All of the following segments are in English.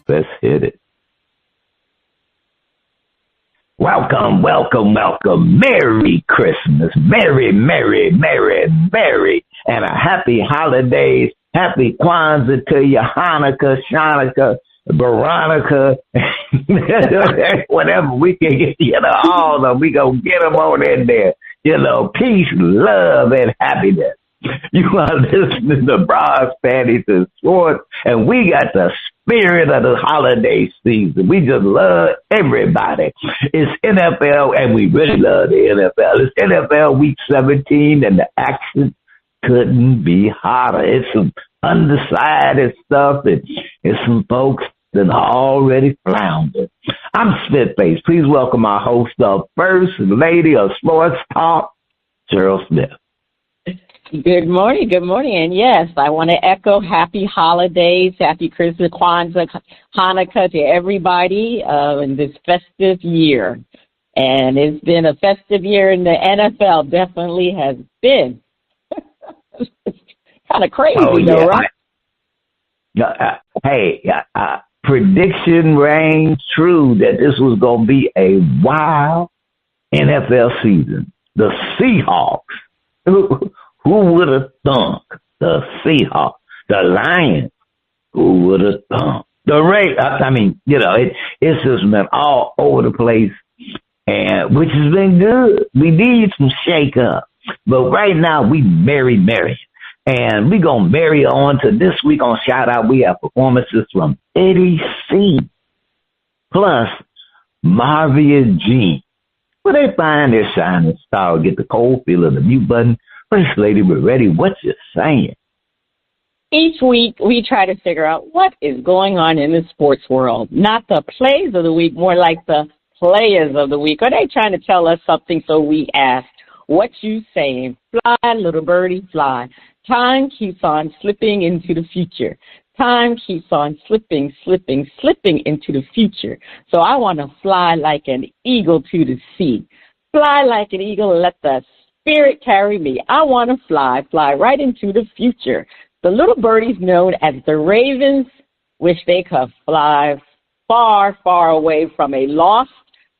Let's hit it. Welcome, welcome, welcome. Merry Christmas. Merry, merry, merry, merry. And a happy holidays. Happy Kwanzaa to you. Hanukkah, Shanukkah, Veronica. Whatever we can get, all of them. We gonna get them on in there. Peace, love, and happiness. You are listening to Bras, Panties Sports, and we got the spirit of the holiday season. We just love everybody. It's NFL, and we really love the NFL. It's NFL Week 17, and the action couldn't be hotter. It's some undecided stuff, and it's some folks that are already floundered. I'm Spitface. Please welcome our host, the First Lady of Sports Talk, Cheryl Smith. Good morning. And yes, I want to echo happy holidays, happy Christmas, Kwanzaa, Hanukkah to everybody in this festive year. And it's been a festive year in the NFL, definitely has been. Kind of crazy, though, right? Prediction rang true that this was going to be a wild NFL season. The Seahawks. Who would have thunk? The Seahawks, the Lions. Who would have thunk? The Ravens. It's just been all over the place, and which has been good. We need some shake up, but right now we merry, and we gonna marry on to this week on Shout Out. We have performances from Eddie C. plus Marvia Jean. Will they find their shining star? Get the cold feel of the mute button. First Lady, we're ready. What you saying? Each week, we try to figure out what is going on in the sports world. Not the plays of the week, more like the players of the week. Are they trying to tell us something? So we asked, what you saying? Fly, little birdie, fly. Time keeps on slipping into the future. Time keeps on slipping into the future. So I want to fly like an eagle to the sea. Fly like an eagle and let the Spirit carry me. I want to fly right into the future. The little birdies known as the Ravens wish they could fly far, far away from a loss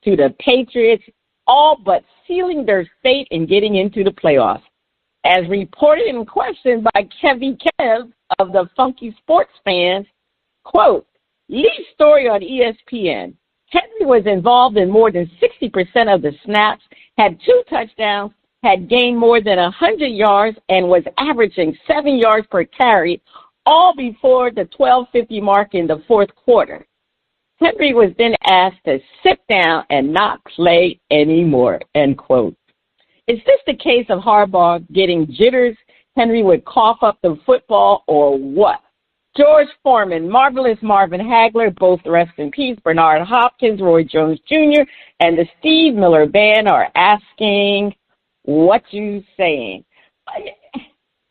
to the Patriots, all but sealing their fate in getting into the playoffs. As reported and questioned by Kevy Kev of the Funky Sports Fans, quote, lead story on ESPN. Henry was involved in more than 60% of the snaps, had 2 touchdowns, had gained more than 100 yards, and was averaging 7 yards per carry, all before the 12:50 mark in the fourth quarter. Henry was then asked to sit down and not play anymore, end quote. Is this the case of Harbaugh getting jitters? Henry would cough up the football, or what? George Foreman, Marvelous Marvin Hagler, both rest in peace, Bernard Hopkins, Roy Jones Jr., and the Steve Miller Band are asking, what you saying?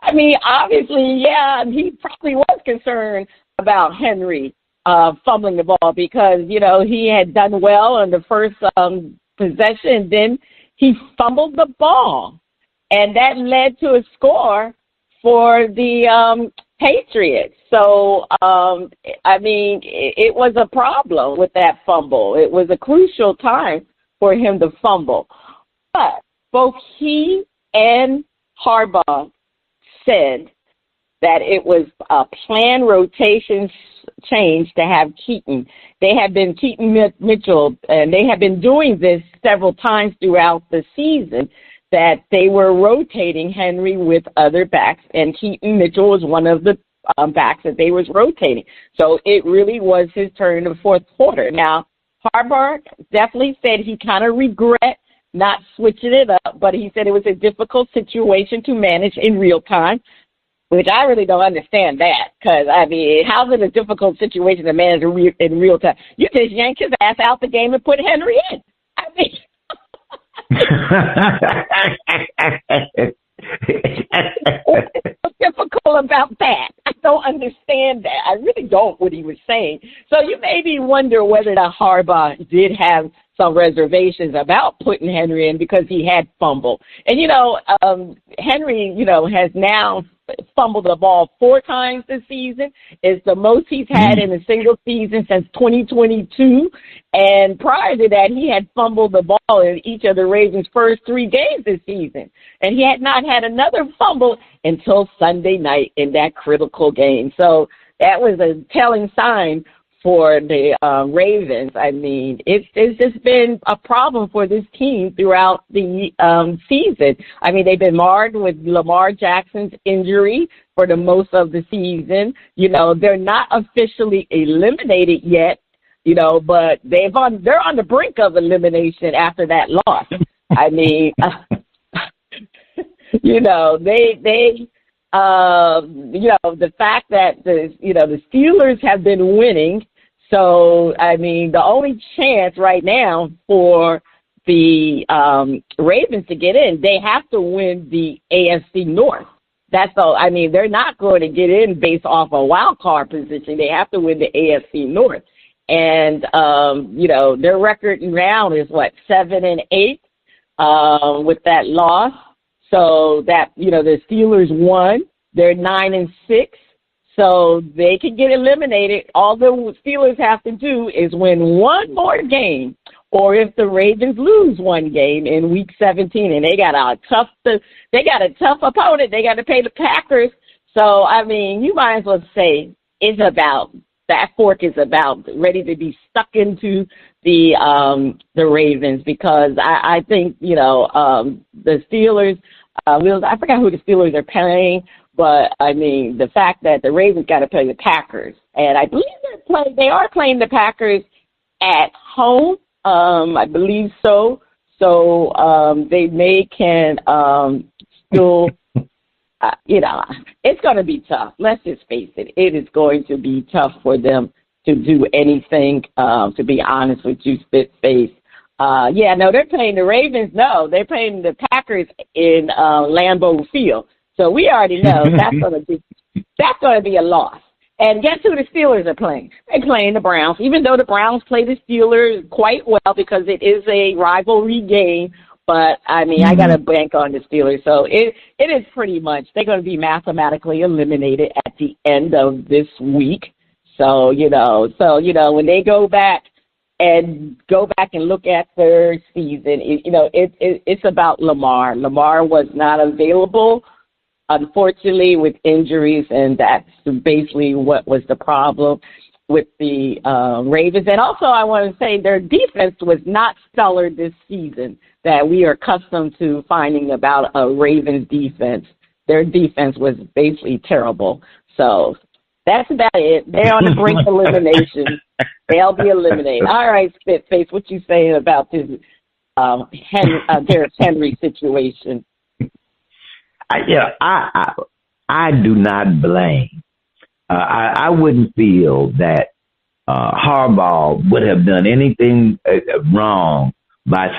I mean, obviously, yeah, he probably was concerned about Henry fumbling the ball because, he had done well on the first possession. Then he fumbled the ball, and that led to a score for the Patriots. So, it was a problem with that fumble. It was a crucial time for him to fumble. But both he and Harbaugh said that it was a planned rotation change to have Keaton. They have been Keaton Mitchell, and they have been doing this several times throughout the season, that they were rotating Henry with other backs, and Keaton Mitchell was one of the backs that they was rotating. So it really was his turn in the fourth quarter. Now, Harbaugh definitely said he kind of regret not switching it up, but he said it was a difficult situation to manage in real time, which I really don't understand that, because, how's it a difficult situation to manage in real time? You just yank his ass out the game and put Henry in. What's difficult about that? I don't understand that. I really don't, what he was saying. So you maybe wonder whether the Harbaugh did have some reservations about putting Henry in because he had fumbled. And, Henry, has now fumbled the ball 4 times this season. It's the most he's had in a single season since 2022. And prior to that, he had fumbled the ball in each of the Ravens' first 3 games this season. And he had not had another fumble until Sunday night in that critical game. So that was a telling sign for the Ravens. I mean, it's just been a problem for this team throughout the season. I mean, they've been marred with Lamar Jackson's injury for the most of the season. You know, they're not officially eliminated yet, you know, but they're on the brink of elimination after that loss. I mean, you know, you know, the fact that the Steelers have been winning. So, I mean, the only chance right now for the Ravens to get in, they have to win the AFC North. That's all. I mean, they're not going to get in based off a wild card position. They have to win the AFC North. And, you know, their record now is 7-8 with that loss. So that, you know, the Steelers won. They're 9-6. So they can get eliminated. All the Steelers have to do is win one more game, or if the Ravens lose one game in Week 17, and they got a tough opponent. They got to play the Packers. So I mean, you might as well say that fork is about ready to be stuck into the Ravens, because I think, you know, the Steelers. I forgot who the Steelers are playing. But, I mean, the fact that the Ravens got to play the Packers, and I believe they are playing the Packers at home, I believe so. So they can still, you know, it's going to be tough. Let's just face it. It is going to be tough for them to do anything, to be honest with you, Spitface. Yeah, no, they're playing the Ravens. No, they're playing the Packers in Lambeau Field. So we already know that's going to be a loss. And guess who the Steelers are playing? They're playing the Browns, even though the Browns play the Steelers quite well because it is a rivalry game. But, I mean, I got to bank on the Steelers. So it is pretty much they're going to be mathematically eliminated at the end of this week. So, you know, when they go back and look at their season, it's about Lamar. Lamar was not available, unfortunately, with injuries, and that's basically what was the problem with the Ravens. And also, I want to say their defense was not stellar this season that we are accustomed to finding about a Ravens defense. Their defense was basically terrible. So that's about it. They're on the brink of elimination. They'll be eliminated. All right, Spitface, what you saying about this Derrick Henry situation? I do not blame. I wouldn't feel that Harbaugh would have done anything wrong by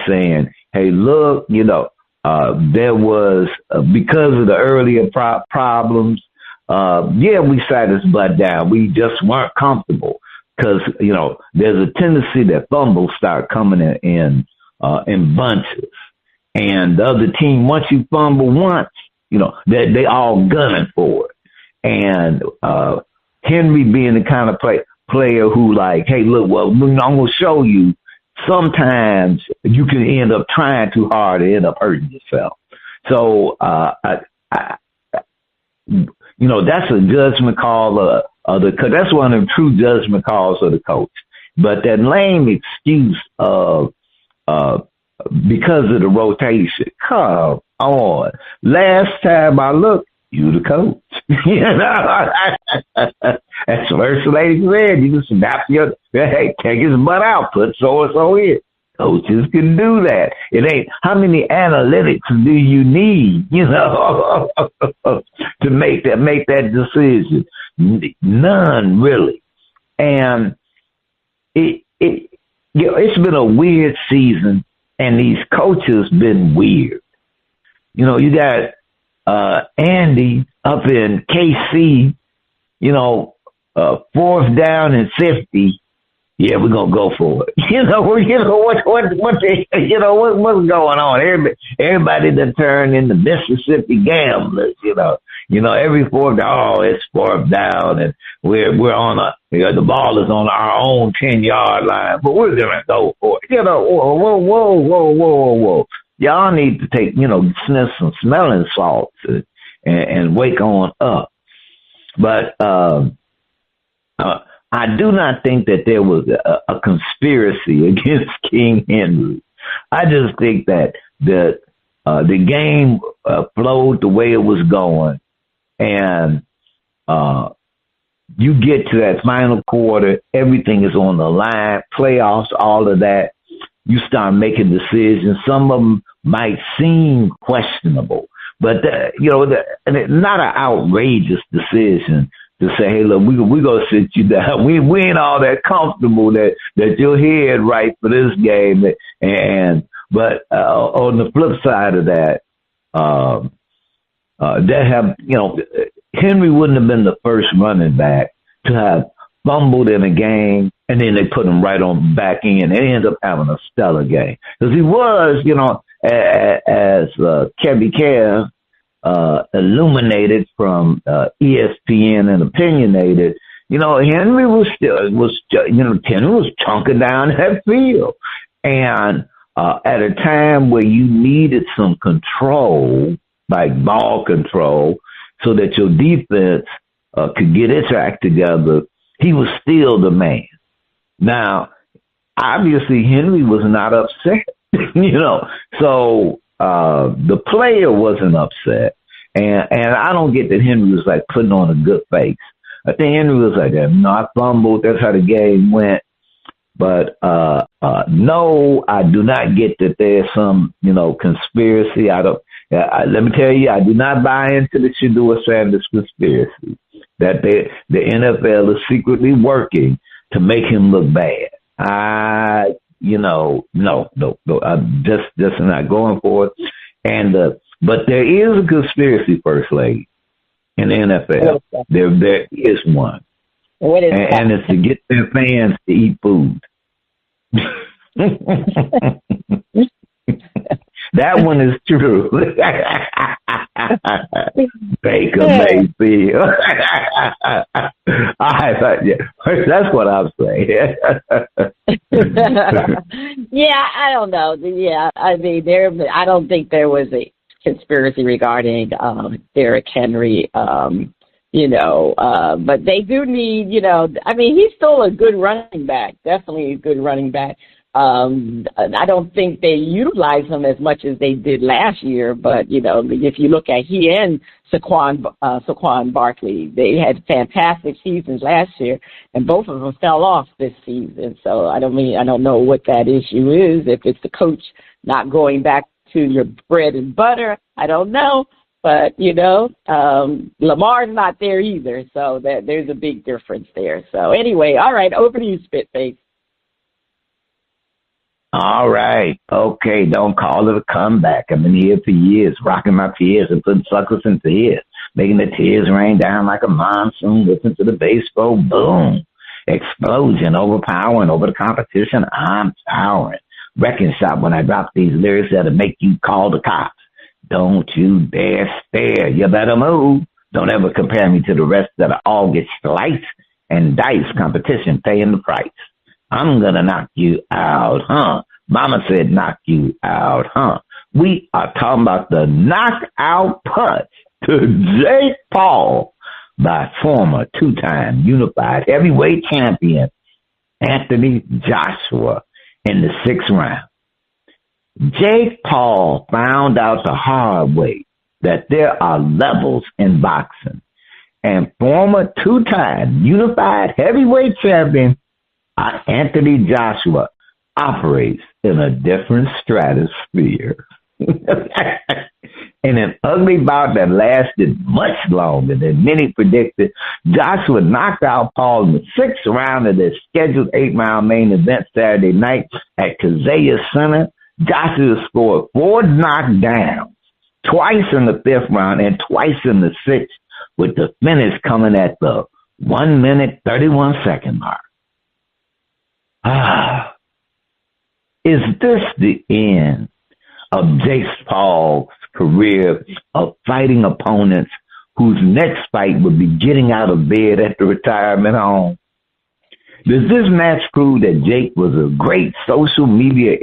saying, "Hey, look, there was because of the earlier problems. We sat his butt down. We just weren't comfortable because there's a tendency that fumbles start coming in bunches." And the other team, once you fumble once, they all gunning for it. And Henry being the kind of player who like, hey, look, well, I'm going to show you. Sometimes you can end up trying too hard and end up hurting yourself. So, that's a judgment call because that's one of the true judgment calls of the coach. But that lame excuse of because of the rotation. Come on. Last time I looked, you the coach. As First Lady said, you can snap take his butt out, put so-and-so in. Coaches can do that. It ain't how many analytics do you need, to make that decision? None really. And it's been a weird season. And these coaches been weird. You got Andy up in KC, 4th down and 50. Yeah, we're gonna go for it. What's going on? Everybody done turned into Mississippi gamblers. every fourth down, it's fourth down, and we're on the ball is on our own 10-yard line, but we're gonna go for it. Whoa. Y'all need to take, sniff some smelling salts and wake on up. But I do not think that there was a conspiracy against King Henry. I just think that the game flowed the way it was going, and you get to that final quarter, everything is on the line, playoffs, all of that. You start making decisions. Some of them might seem questionable, but not an outrageous decision to say, hey, look, we're going to sit you down. We ain't all that comfortable that your head right for this game. But on the flip side of that, Henry wouldn't have been the first running back to have fumbled in a game, and then they put him right on back in, and he ended up having a stellar game. Because he was, as Kevy Kev illuminated from ESPN and Opinionated, Henry was chunking down that field. And at a time where you needed some control, like ball control, so that your defense could get its act together, he was still the man. Now, obviously, Henry was not upset, so the player wasn't upset. And I don't get that Henry was like putting on a good face. I think Henry was like, no, I fumbled. That's how the game went. But no, I do not get that there's some, conspiracy. Let me tell you, I do not buy into the Shedeur Sanders conspiracy that the NFL is secretly working to make him look bad. No. I'm just not going for it. And but there is a conspiracy, First Lady, in the NFL. There is one. What is that? And it's to get their fans to eat food. That one is true. Baker Mayfield. That's what I'm saying. Yeah, I don't know. Yeah, I mean, I don't think there was a conspiracy regarding Derrick Henry. But they do need, he's still a good running back, definitely a good running back. I don't think they utilize him as much as they did last year, but, if you look at he and Saquon Barkley, they had fantastic seasons last year, and both of them fell off this season. So I don't know what that issue is, if it's the coach not going back to your bread and butter, I don't know. But, Lamar's not there either, so there's a big difference there. So anyway, all right, over to you, Spitface. All right. Okay, don't call it a comeback. I've been here for years, rocking my tears and putting suckers in tears, making the tears rain down like a monsoon, listen to the bass go boom. Explosion, overpowering over the competition, I'm towering. Wrecking shop when I drop these lyrics that'll make you call the cops. Don't you dare stare. You better move. Don't ever compare me to the rest that all get sliced and diced. Competition paying the price. I'm gonna knock you out, huh? Mama said knock you out, huh? We are talking about the knockout punch to Jake Paul by former two-time unified heavyweight champion Anthony Joshua in the 6th round. Jake Paul found out the hard way that there are levels in boxing, and former two-time unified heavyweight champion Anthony Joshua operates in a different stratosphere. In an ugly bout that lasted much longer than many predicted, Joshua knocked out Paul in the 6th round of their scheduled 8-round main event Saturday night at Kaseya Center. Joshua scored 4 knockdowns, twice in the 5th round and twice in the 6th, with the finish coming at the 1 minute, 31 second mark. Is this the end of Jake Paul's career of fighting opponents whose next fight would be getting out of bed at the retirement home. Does this match prove that Jake was a great social media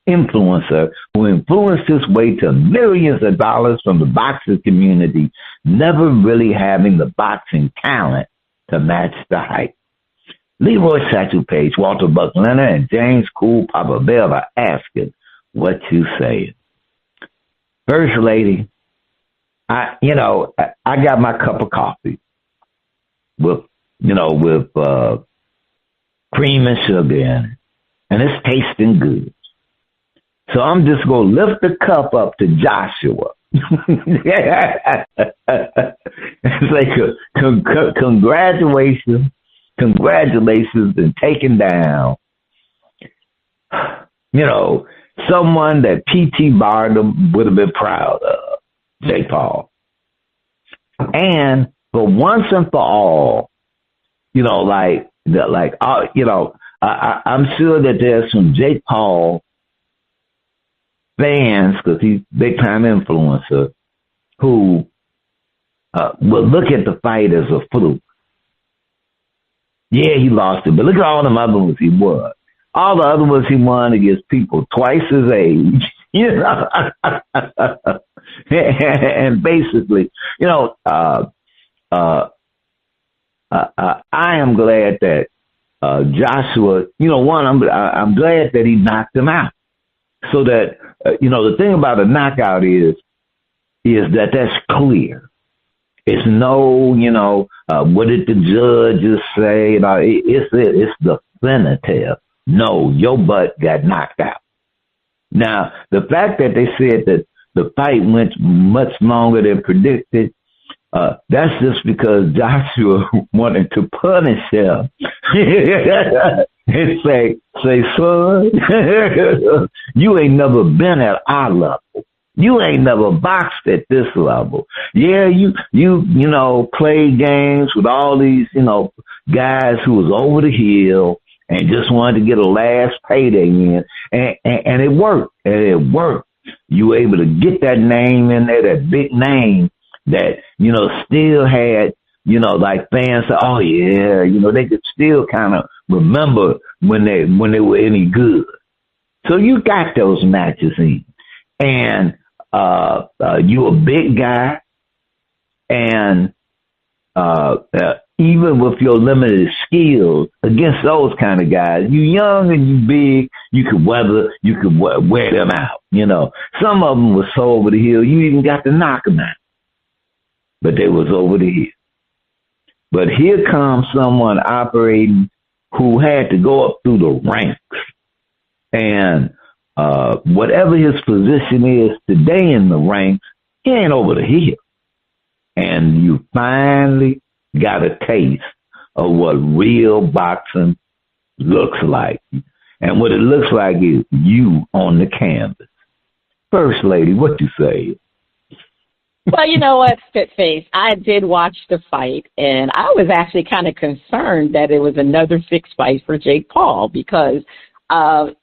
influencer who influenced his way to millions of dollars from the boxing community, never really having the boxing talent to match the hype? Leroy Satchel Page, Walter Buck Leonard, and James Cool Papa Bear are asking what you say. First Lady, I got my cup of coffee with cream and sugar in it, and it's tasting good. So I'm just going to lift the cup up to Joshua. It's like congratulations in taking down, someone that P.T. Barnum would have been proud of, Jake Paul. And for once and for all, I'm sure that there's some Jake Paul fans, because he's a big-time influencer, who will look at the fight as a fluke. Yeah, he lost it, but look at all them other ones he won. All the other ones he won against people twice his age. And basically, I am glad that Joshua, I'm glad that he knocked him out. So that, the thing about a knockout is that that's clear. It's no, what did the judges say? It's definitive. No, your butt got knocked out. Now, the fact that they said that the fight went much longer than predicted, that's just because Joshua wanted to punish him and say, son, you ain't never been at our level. You ain't never boxed at this level. Yeah, you played games with all these, guys who was over the hill and just wanted to get a last payday in, and it worked. And it worked. You were able to get that name in there, that big name that, still had, like fans say, oh yeah, they could still kind of remember when they were any good. So you got those matches in. And you a big guy, and even with your limited skills against those kind of guys, you young and you big, you could wear them out. Some of them were so over the hill, you even got to knock them out, but they was over the hill. But here comes someone operating who had to go up through the ranks, and whatever his position is today in the ranks, he ain't over the hill. And you finally got a taste of what real boxing looks like. And what it looks like is you on the canvas. First Lady, what you say? Well, you know what, Spitface, I did watch the fight, and I was actually kind of concerned that it was another fixed fight for Jake Paul, because the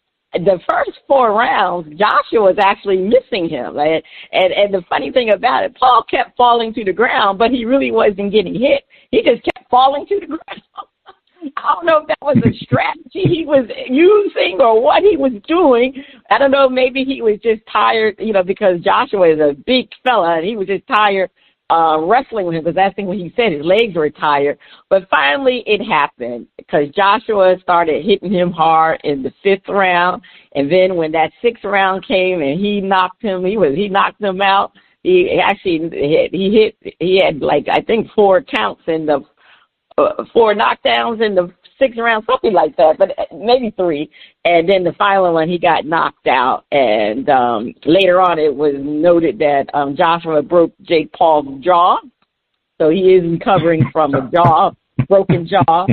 first 4 rounds, Joshua was actually missing him. Right? And the funny thing about it, Paul kept falling to the ground, but he really wasn't getting hit. He just kept falling to the ground. I don't know if that was a strategy he was using or what he was doing. I don't know, maybe he was just tired, because Joshua is a big fella, and he was just tired wrestling with him, because that's what he said, his legs were tired. But finally it happened, because Joshua started hitting him hard in the 5th round, and then when that 6th round came and he knocked him out. He had like, I think 4 counts in the 4 knockdowns in the 6th round, something like that, but maybe 3. And then the final one, he got knocked out. And later on, it was noted that Joshua broke Jake Paul's jaw. So he is recovering from a broken jaw.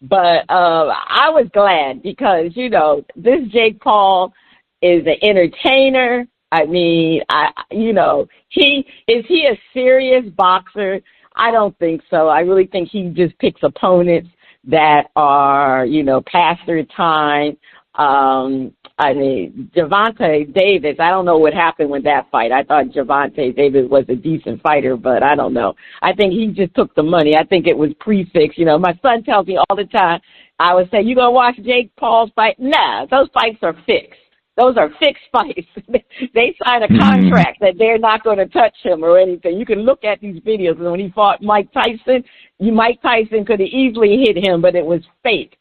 But I was glad, because, this Jake Paul is an entertainer. I mean, is he a serious boxer? I don't think so. I really think he just picks opponents that are, past their time. Gervonta Davis, I don't know what happened with that fight. I thought Gervonta Davis was a decent fighter, but I don't know. I think he just took the money. I think it was prefixed. My son tells me all the time, I would say, you going to watch Jake Paul's fight? Nah, those fights are fixed. Those are fixed fights. They sign a contract that they're not going to touch him or anything. You can look at these videos. And when he fought Mike Tyson could have easily hit him, but it was fake.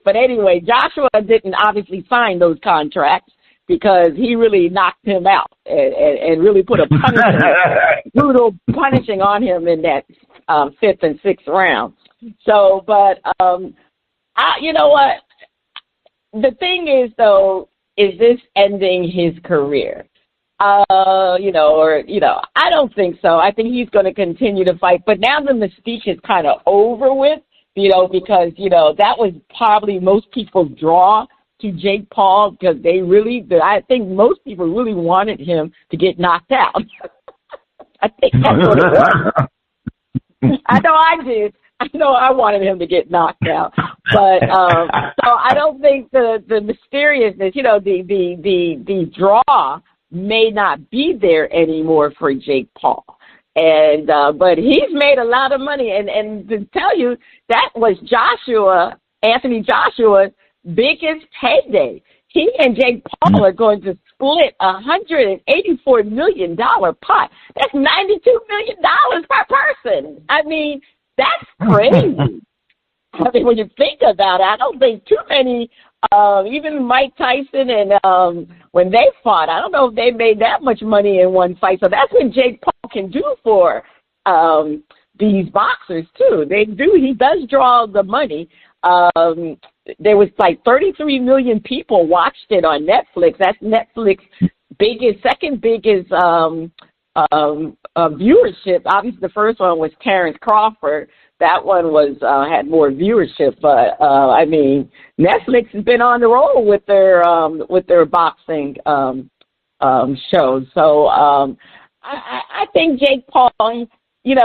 But anyway, Joshua didn't obviously sign those contracts because he really knocked him out and really put a brutal punishing on him in that fifth and sixth round. So, but you know what? The thing is, though, is this ending his career? I don't think so. I think he's going to continue to fight. But now the mystique is kind of over with, because, that was probably most people's draw to Jake Paul because I think most people really wanted him to get knocked out. I think that's what it was. I know I did. I know I wanted him to get knocked out, but so I don't think the mysteriousness, the draw may not be there anymore for Jake Paul, and but he's made a lot of money, and to tell you that was Anthony Joshua's biggest payday. He and Jake Paul are going to split $184 million pot. That's $92 million per person. I mean, that's crazy. I mean, when you think about it, I don't think too many, even Mike Tyson and when they fought, I don't know if they made that much money in one fight. So that's what Jake Paul can do for these boxers, too. He does draw the money. There was like 33 million people watched it on Netflix. That's Netflix's second biggest viewership. Obviously, the first one was Terrence Crawford. That one had more viewership, but I mean, Netflix has been on the roll with their boxing shows. So I think Jake Paul, he's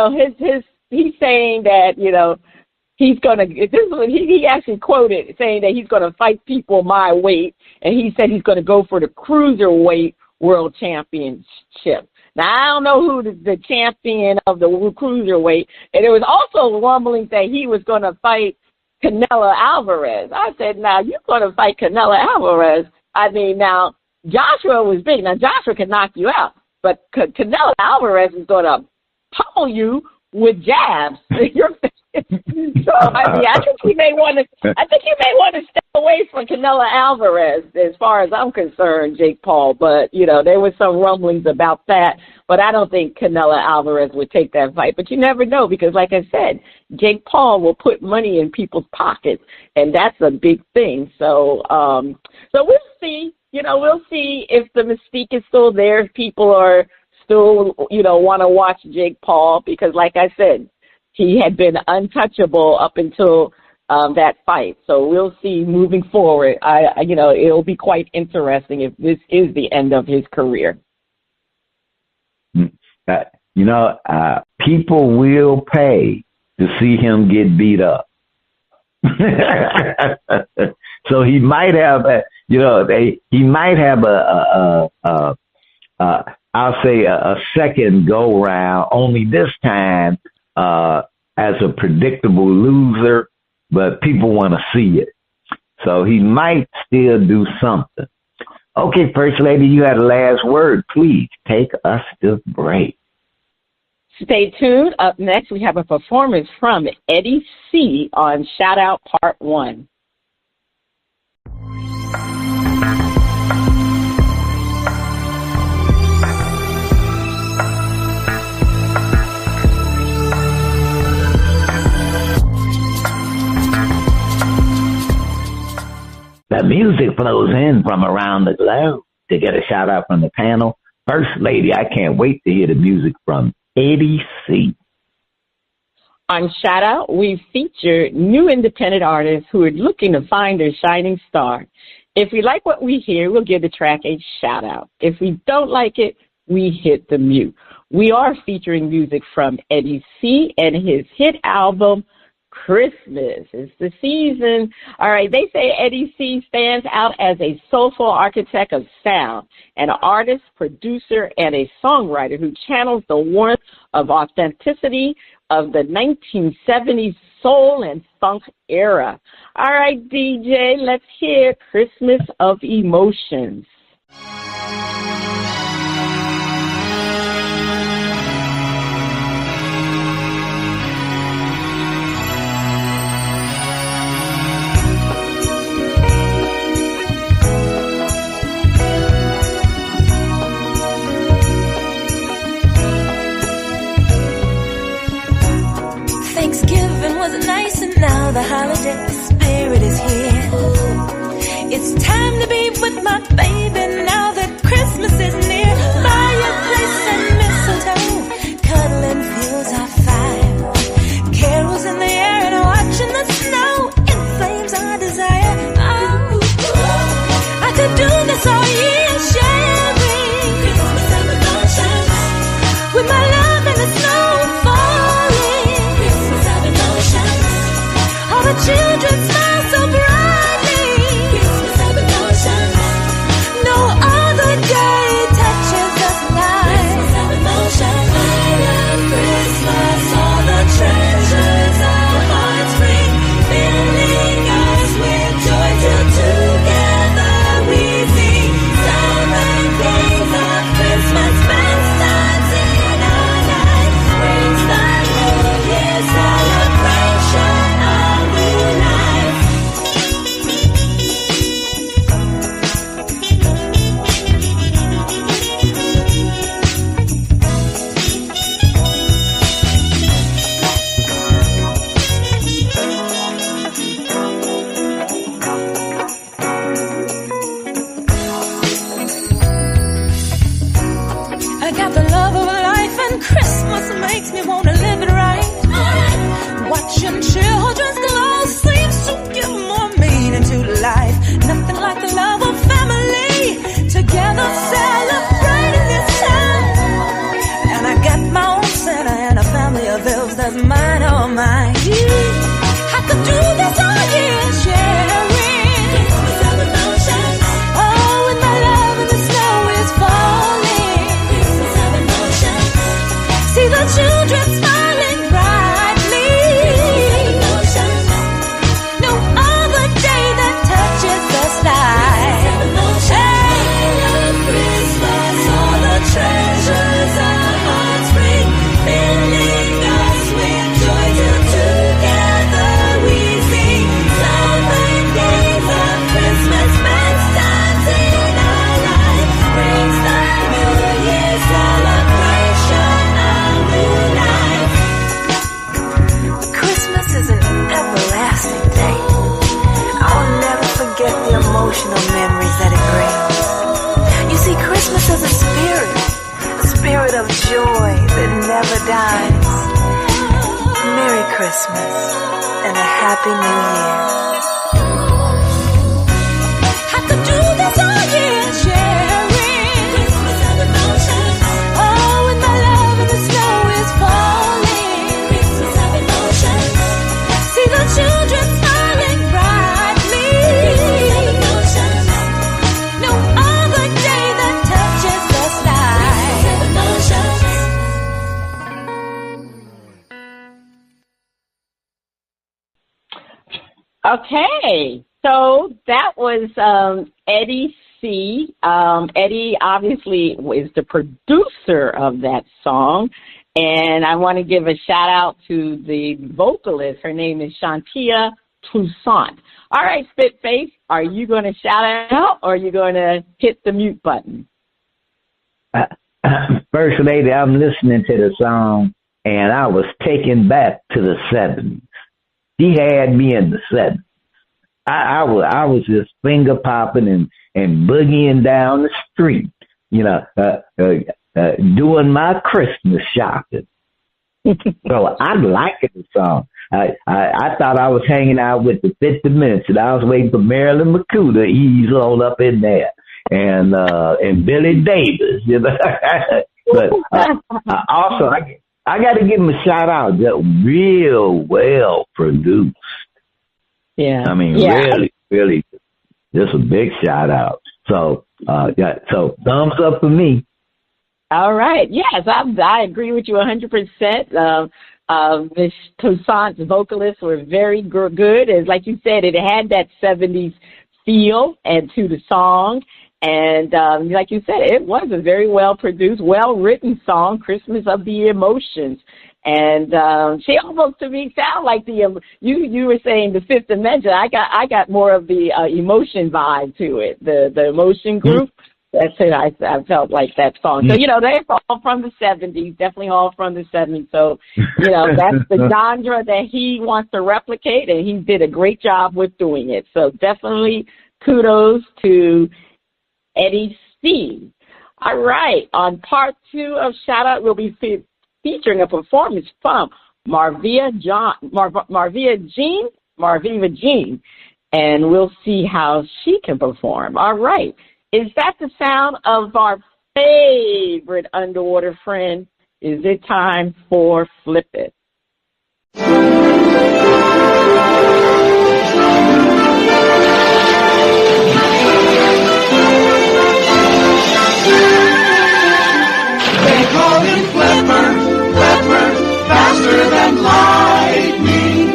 saying that he's gonna. He actually quoted saying that he's gonna fight people my weight, and he said he's gonna go for the cruiserweight world championship. Now, I don't know who the champion of the cruiserweight, and there was also rumblings that he was going to fight Canelo Alvarez. I said, now, you're going to fight Canelo Alvarez. I mean, now, Joshua was big. Now, Joshua can knock you out, but Canelo Alvarez is going to pummel you with jabs. So, I think you may want to step away from Canelo Alvarez as far as I'm concerned, Jake Paul. But, there was some rumblings about that. But I don't think Canelo Alvarez would take that fight. But you never know because, like I said, Jake Paul will put money in people's pockets, and that's a big thing. So we'll see. We'll see if the mystique is still there, if people are still, want to watch Jake Paul because, like I said, he had been untouchable up until that fight. So we'll see moving forward. It'll be quite interesting if this is the end of his career. People will pay to see him get beat up. So he might have, I'll say a second go round, only this time as a predictable loser, but people want to see it. So he might still do something. Okay, First Lady, you had the last word. Please take us to break. Stay tuned. Up next, we have a performance from Eddie C. on Shout Out Part 1. The music flows in from around the globe. To get a shout out from the panel, First Lady, I can't wait to hear the music from Eddie C. On Shout Out, we feature new independent artists who are looking to find their shining star. If we like what we hear, we'll give the track a shout out. If we don't like it, we hit the mute. We are featuring music from Eddie C. and his hit album, Christmas. It's the season. All right, they say Eddie C. stands out as a soulful architect of sound, an artist, producer, and a songwriter who channels the warmth of authenticity of the 1970s soul and funk era. All right, DJ, let's hear Christmas of Emotions. Thanksgiving was nice and now the holiday spirit is here. It's time to be with my baby now that Christmas is near. Fireplace and mistletoe, cuddling fuels our fire. Carols in the air and watching the snow inflames our desire. Oh, I could do this all year, sharing Christmas and emotions with my love and the snow falling. Christmas of emotions, all the children smile so brightly. Christmas of emotions, no other day touches us like Christmas of emotions. I love Christmas, all the treasures our hearts bring, filling us with joy till together we sing. Summer days of Christmas, best times in our life, brings the New Year celebration of new life. I got the love of life and Christmas makes me want to live it right. Watching children's glow seems to give more meaning to life. Nothing like the love of family, together celebrating this time. And I got my own Santa and a family of elves that's mine, oh mine. I could do this all year, sharing Christmas of emotions. Oh, with my love and the snow is falling. Christmas of emotions, see the children smiling brightly. Christmas of emotions, no other day that touches us like Christmas of emotions. I love Christmas, all the treasures our hearts bring, filling us with joy till together we sing. Summer days of Christmas, best times in our life, brings the New Year celebration of new life. Christmas is an everlasting day. I'll never forget the emotional memories that it brings. You see, Christmas is a spirit of joy that never dies. Merry Christmas and a Happy New Year. I could do this all year, sharing Christmas of emotions. Oh, with my love and the snow is falling. Christmas of emotions, see the children smiling brightly. Christmas of emotions, no other day that touches us like Christmas of emotions. Okay, so that was Eddie C. Eddie obviously is the producer of that song, and I want to give a shout out to the vocalist. Her name is Shantia Toussaint. All right, Spitface, are you going to shout out or are you going to hit the mute button? First lady, I'm listening to the song, and I was taken back to the 70s. She had me in the 70s. I was just finger popping and boogieing down the street, doing my Christmas shopping. So I liked the song. I thought I was hanging out with the 50 Minutes, and I was waiting for Marilyn McCoo to ease on up in there, and Billy Davis, But also, I got to give them a shout out. They're real well produced. Yeah. I mean, really, just a big shout out. So, so thumbs up for me. All right. Yes, I agree with you 100%. Miss Toussaint's vocalists were very good. As like you said, it had that 70s feel and to the song. And like you said, it was a very well-produced, well-written song, Christmas of the Emotions. And she almost, to me, sound like the you were saying the Fifth Dimension. I got more of the emotion vibe to it, the emotion group. That's it. I felt like that song. So, they're all from the 70s, definitely all from the 70s. So, that's the genre that he wants to replicate, and he did a great job with doing it. So definitely kudos to Eddie C. All right. On part 2 of Shout Out, we'll be featuring a performance from Marvia Jean, and we'll see how she can perform. All right. Is that the sound of our favorite underwater friend? Is it time for Flip It? They call him Flipper, faster than lightning.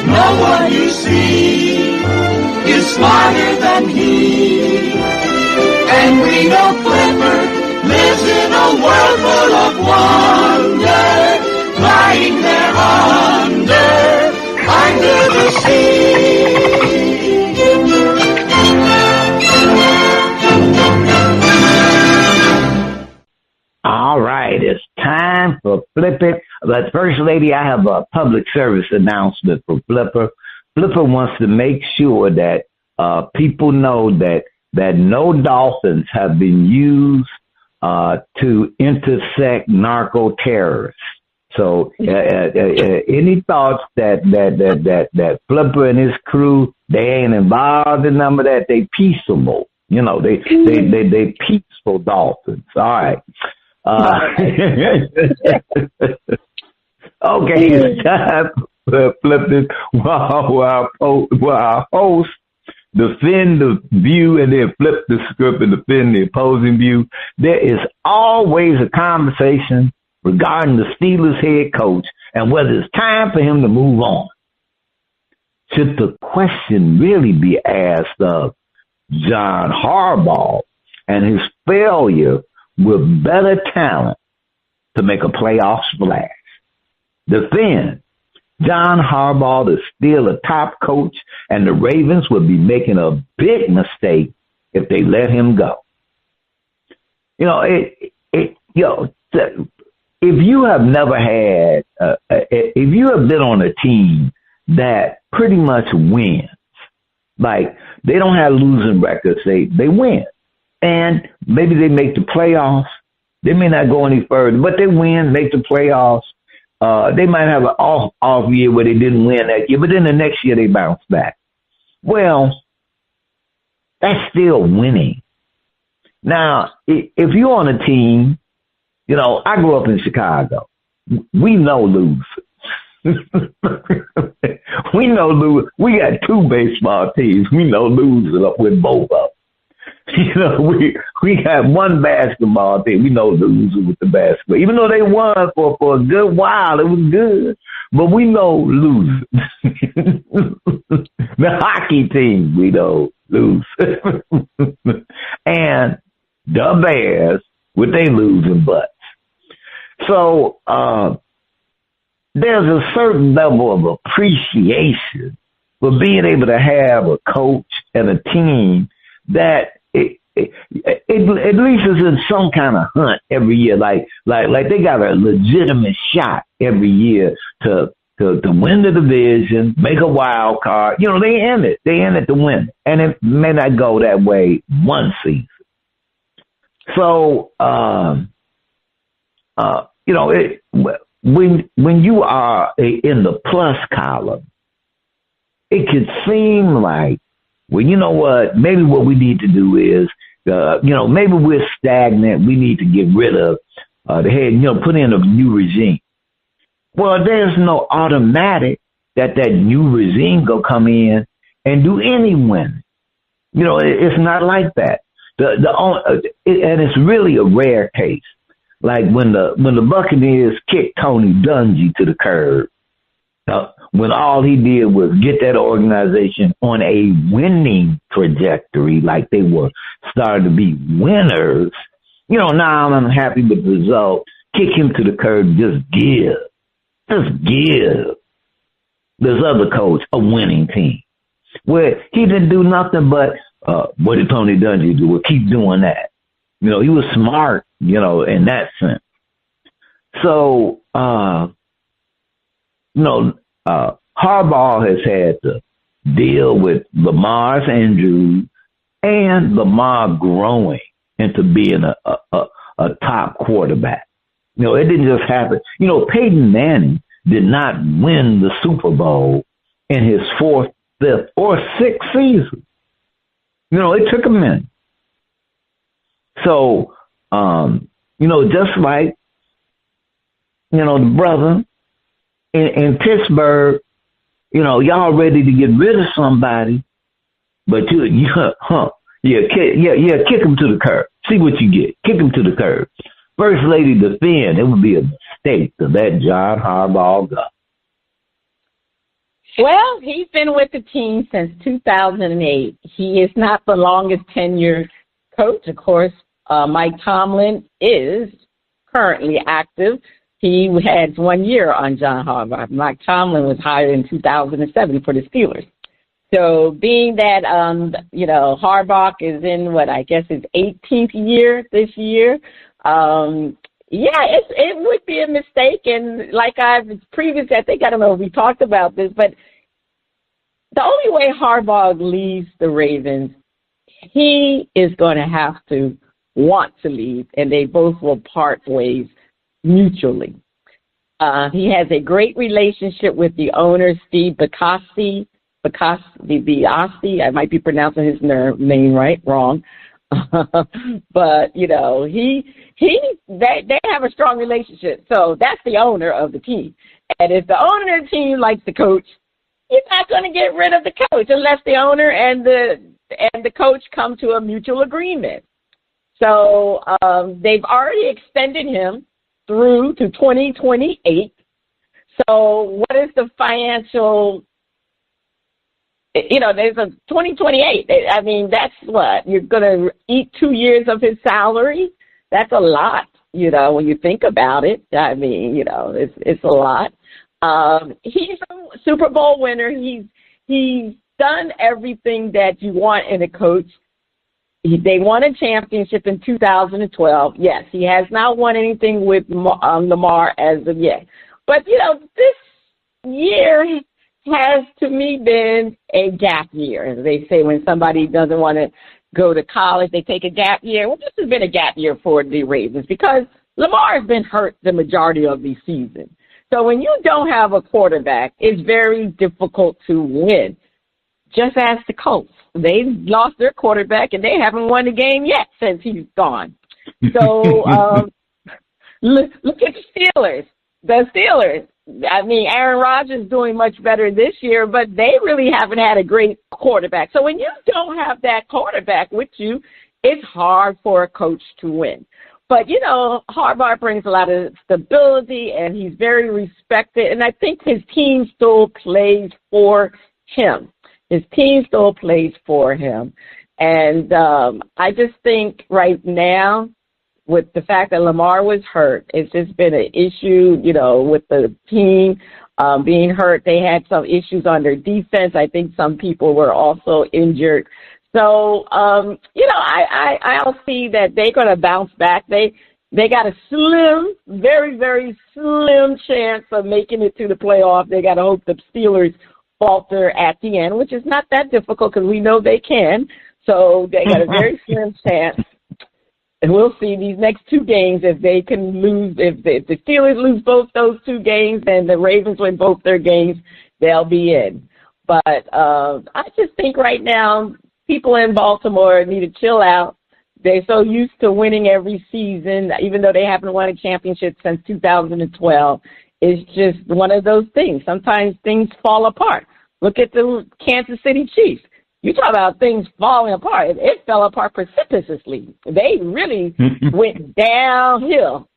No one you see is smarter than he. And we know Flipper lives in a world full of wonder, lying there under the sea. All right, it's time for Flip It. But First Lady, I have a public service announcement for Flipper. Flipper wants to make sure that people know that no dolphins have been used to intersect narco terrorists. So any thoughts that Flipper and his crew, they ain't involved in none of that, they peaceable. They peaceful dolphins. All right. Okay, it's time to Flip It while our host defend the view and then flip the script and defend the opposing view. There is always a conversation regarding the Steelers head coach and whether it's time for him to move on. Should the question really be asked of John Harbaugh and his failure with better talent to make a playoff splash? Defend. John Harbaugh is still a top coach, and the Ravens would be making a big mistake if they let him go. If you have never had, if you have been on a team that pretty much wins, like they don't have losing records, they win, and maybe they make the playoffs. They may not go any further, but they win, make the playoffs. They might have an off year where they didn't win that year, but then the next year they bounce back. Well, that's still winning. Now, if you're on a team, I grew up in Chicago. We know losers. We know losers. We got 2 baseball teams. We know losers up with both of them. We got 1 basketball team. We know losers with the basketball. Even though they won for a good while, it was good. But we know losers. The hockey team, we know losers. And the Bears with their losing butts. So there's a certain level of appreciation for being able to have a coach and a team that at least is in some kind of hunt every year. Like they got a legitimate shot every year to win the division, make a wild card. They in it. They in it to win. And it may not go that way one season. So, when you are in the plus column, it could seem like, well, you know what? Maybe what we need to do is, maybe we're stagnant. We need to get rid of the head, put in a new regime. Well, there's no automatic that new regime go come in and do any winning. You know, it's not like that. And it's really a rare case. Like when the Buccaneers kicked Tony Dungy to the curb, when all he did was get that organization on a winning trajectory, like they were starting to be winners. You know, now I'm unhappy with the result. Kick him to the curb. Just give this other coach a winning team. Where he didn't do nothing but what did Tony Dungy do? Well, keep doing that. You know, he was smart, you know, in that sense. So, Harbaugh has had to deal with Lamar's injury and Lamar growing into being a top quarterback. You know, it didn't just happen. You know, Peyton Manning did not win the Super Bowl in his 4th, 5th, or 6th season. You know, it took a minute. So, just like, the brother in Pittsburgh, y'all ready to get rid of somebody, but kick him to the curb. See what you get. Kick him to the curb. First lady defend. It would be a mistake to let John Harbaugh go. Well, he's been with the team since 2008. He is not the longest tenured coach. Of course, Mike Tomlin is currently active. He had 1 year on John Harbaugh. Mike Tomlin was hired in 2007 for the Steelers. So being that, Harbaugh is in his 18th year this year, it would be a mistake. And like I don't know if we talked about this, but the only way Harbaugh leaves the Ravens, he is going to have to want to leave, and they both will part ways mutually. He has a great relationship with the owner, Steve Bicassi. I might be pronouncing his name wrong. But, they have a strong relationship. So that's the owner of the team. And if the owner of the team likes the coach, he's not going to get rid of the coach unless the owner and the coach come to a mutual agreement. So they've already extended him through to 2028. So what is the financial? There's a 2028. I mean, that's what you're going to eat 2 years of his salary. That's a lot. When you think about it. I mean, it's a lot. He's a Super Bowl winner. He's done everything that you want in a coach. They won a championship in 2012. Yes, he has not won anything with Lamar as of yet. But, this year has, to me, been a gap year. As they say, when somebody doesn't want to go to college, they take a gap year. Well, this has been a gap year for the Ravens because Lamar has been hurt the majority of the season. So when you don't have a quarterback, it's very difficult to win. Just ask the Colts. They lost their quarterback, and they haven't won a game yet since he's gone. So look at the Steelers. The Steelers, I mean, Aaron Rodgers is doing much better this year, but they really haven't had a great quarterback. So when you don't have that quarterback with you, it's hard for a coach to win. But, Harbaugh brings a lot of stability, and he's very respected. And I think his team still plays for him. His team still plays for him. And I just think right now, with the fact that Lamar was hurt, it's just been an issue, with the team being hurt. They had some issues on their defense. I think some people were also injured. So, I'll see that they're going to bounce back. They got a slim, very, very slim chance of making it to the playoff. They got to hope the Steelers falter at the end, which is not that difficult because we know they can. So they got a very slim chance. And we'll see these next two games if they can lose. If the Steelers lose both those two games and the Ravens win both their games, they'll be in. But I just think right now people in Baltimore need to chill out. They're so used to winning every season, even though they haven't won a championship since 2012. it's just one of those things. Sometimes things fall apart. Look at the Kansas City Chiefs. You talk about things falling apart. It fell apart precipitously. They really went downhill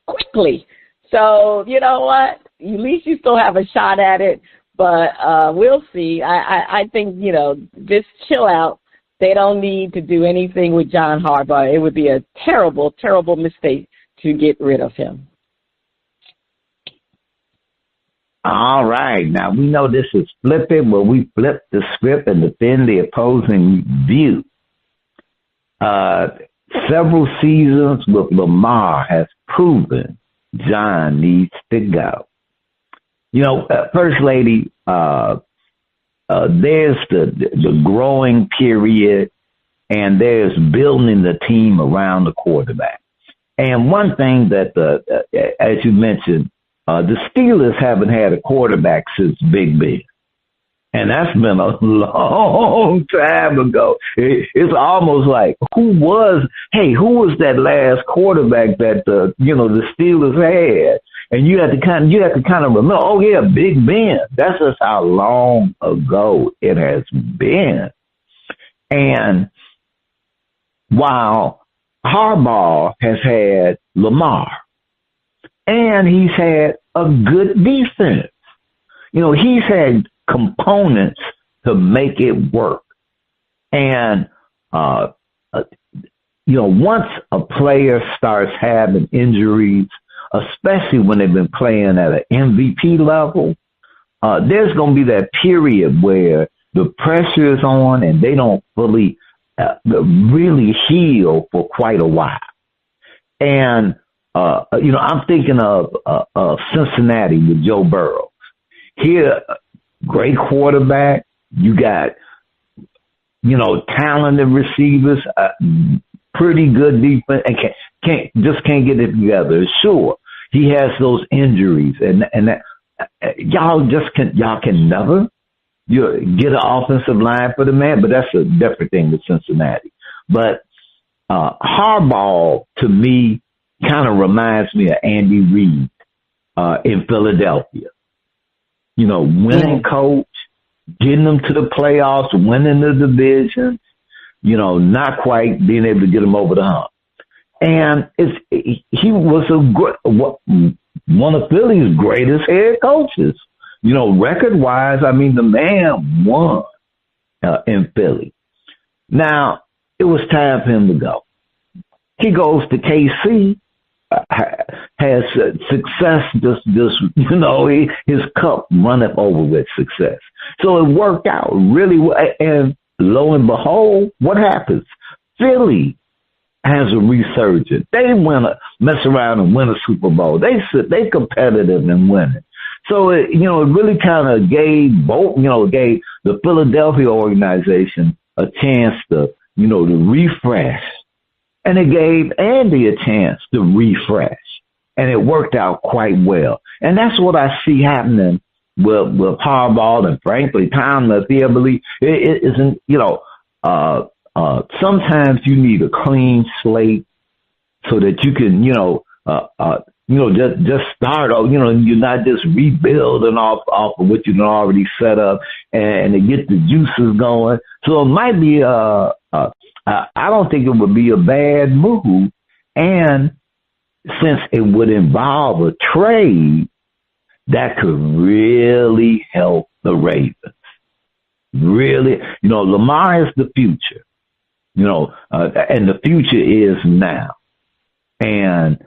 quickly. So, you know what? At least you still have a shot at it. But we'll see. I think, just chill out. They don't need to do anything with John Harbaugh. It would be a terrible, terrible mistake to get rid of him. All right. Now, we know this is flipping, where we flip the script and defend the opposing view. Several seasons with Lamar has proven John needs to go. First Lady, there's the growing period, and there's building the team around the quarterback. And one thing that, as you mentioned, the Steelers haven't had a quarterback since Big Ben. And that's been a long time ago. It's almost like, who was that last quarterback that the Steelers had? And you have to kind of remember, oh yeah, Big Ben. That's just how long ago it has been. And while Harbaugh has had Lamar, and he's had a good defense, he's had components to make it work. And once a player starts having injuries, especially when they've been playing at an MVP level, there's going to be that period where the pressure is on and they don't fully really heal for quite a while. And, I'm thinking of Cincinnati with Joe Burrow. Here, great quarterback. You got, talented receivers, pretty good defense, and can't get it together. Sure, he has those injuries, and that, y'all can never get an offensive line for the man. But that's a different thing with Cincinnati. But Harbaugh, to me, kind of reminds me of Andy Reid in Philadelphia. Winning coach, getting them to the playoffs, winning the division, not quite being able to get them over the hump. And he was one of Philly's greatest head coaches. Record-wise, I mean, the man won in Philly. Now, it was time for him to go. He goes to KC, has success, his cup runneth over with success. So it worked out really well. And lo and behold, what happens? Philly has a resurgence. They mess around and win a Super Bowl. They competitive and winning. So it really kind of gave gave the Philadelphia organization a chance to refresh. And it gave Andy a chance to refresh. And it worked out quite well. And that's what I see happening with Harbaugh and, frankly, Tomlin. I believe it isn't, sometimes you need a clean slate so that you can, just start, you're not just rebuilding off of what you've already set up and to get the juices going. So it might be I don't think it would be a bad move. And since it would involve a trade, that could really help the Ravens. Really, Lamar is the future, and the future is now. And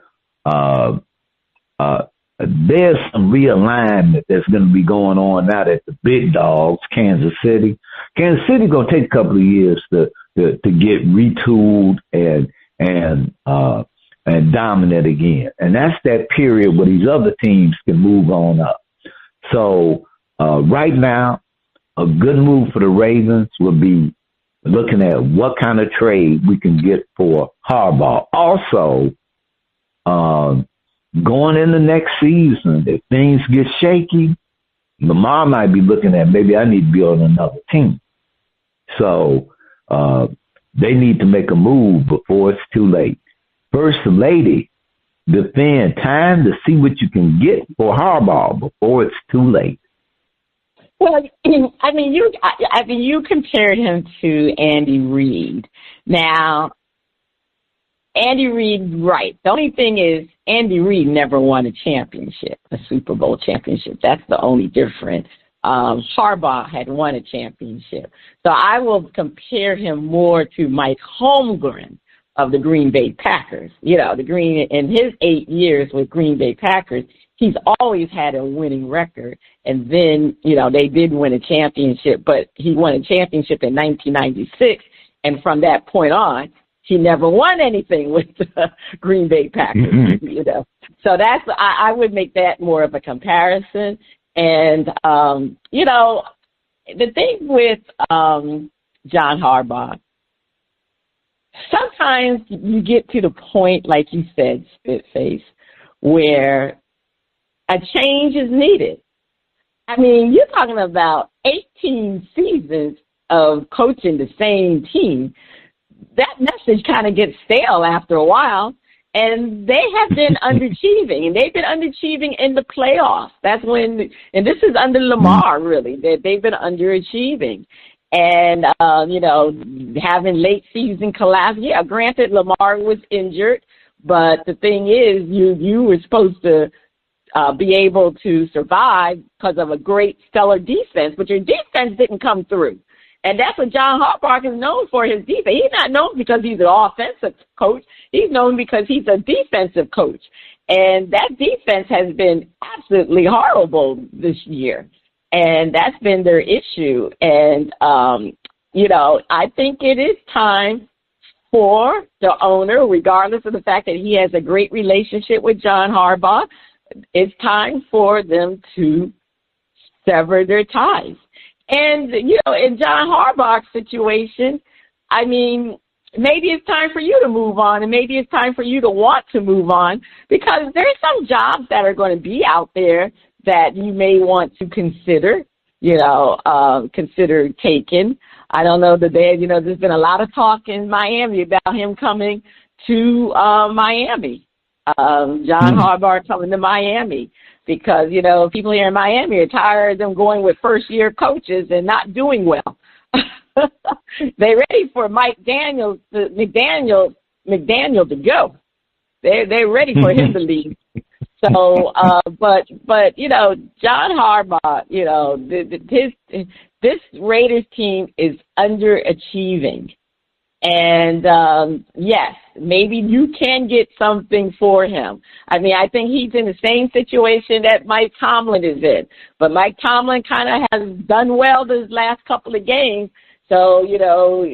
there's some realignment that's going to be going on now that the big dogs, Kansas City going to take a couple of years to get retooled and dominant again. And that's that period where these other teams can move on up. So right now, a good move for the Ravens would be looking at what kind of trade we can get for Harbaugh. Also, going into next season, if things get shaky, Lamar might be looking at maybe I need to be on another team. So they need to make a move before it's too late. First Lady, defend. Time to see what you can get for Harbaugh before it's too late. Well, I mean, you compared him to Andy Reid. Now, Andy Reid, right. The only thing is Andy Reid never won a championship, a Super Bowl championship. That's the only difference. Harbaugh had won a championship. So I will compare him more to Mike Holmgren of the Green Bay Packers. You know, in his 8 years with Green Bay Packers, he's always had a winning record. And then, you know, they did win a championship, but he won a championship in 1996. And from that point on, he never won anything with the Green Bay Packers, you know. So I would make that more of a comparison. And, you know, the thing with John Harbaugh, sometimes you get to the point, like you said, Spitface, where a change is needed. I mean, you're talking about 18 seasons of coaching the same team. That message kind of gets stale after a while, and they have been underachieving, and they've been underachieving in the playoffs. That's when, and this is under Lamar, really, that they've been underachieving. And, you know, having late season collapse. Yeah, granted, Lamar was injured, but the thing is, you were supposed to be able to survive because of a great stellar defense, but your defense didn't come through. And that's what John Harbaugh is known for, his defense. He's not known because he's an offensive coach. He's known because he's a defensive coach. And that defense has been absolutely horrible this year. And that's been their issue. And, you know, I think it is time for the owner, regardless of the fact that he has a great relationship with John Harbaugh, it's time for them to sever their ties. And, you know, in John Harbaugh's situation, I mean, maybe it's time for you to move on, and maybe it's time for you to want to move on, because there's some jobs that are going to be out there that you may want to consider, consider taking. I don't know that there's been a lot of talk in Miami about him coming to Miami. John Harbaugh coming to Miami. Because, you know, people here in Miami are tired of them going with first-year coaches and not doing well. They're ready for McDaniel to go. They're ready for him to leave. So, but you know, John Harbaugh, you know, this Raiders team is underachieving. And, yes, maybe you can get something for him. I mean, I think he's in the same situation that Mike Tomlin is in. But Mike Tomlin kind of has done well this last couple of games. So, you know,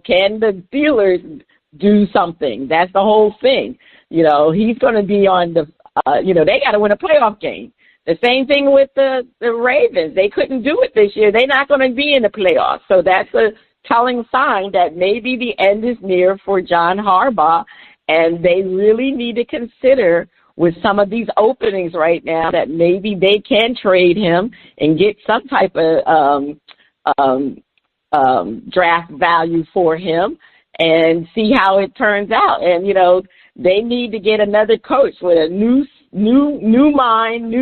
can the Steelers do something? That's the whole thing. You know, he's going to be on the, they got to win a playoff game. The same thing with the Ravens. They couldn't do it this year. They're not going to be in the playoffs. So that's a telling sign that maybe the end is near for John Harbaugh, and they really need to consider with some of these openings right now that maybe they can trade him and get some type of draft value for him and see how it turns out. And, you know, they need to get another coach with a new mind,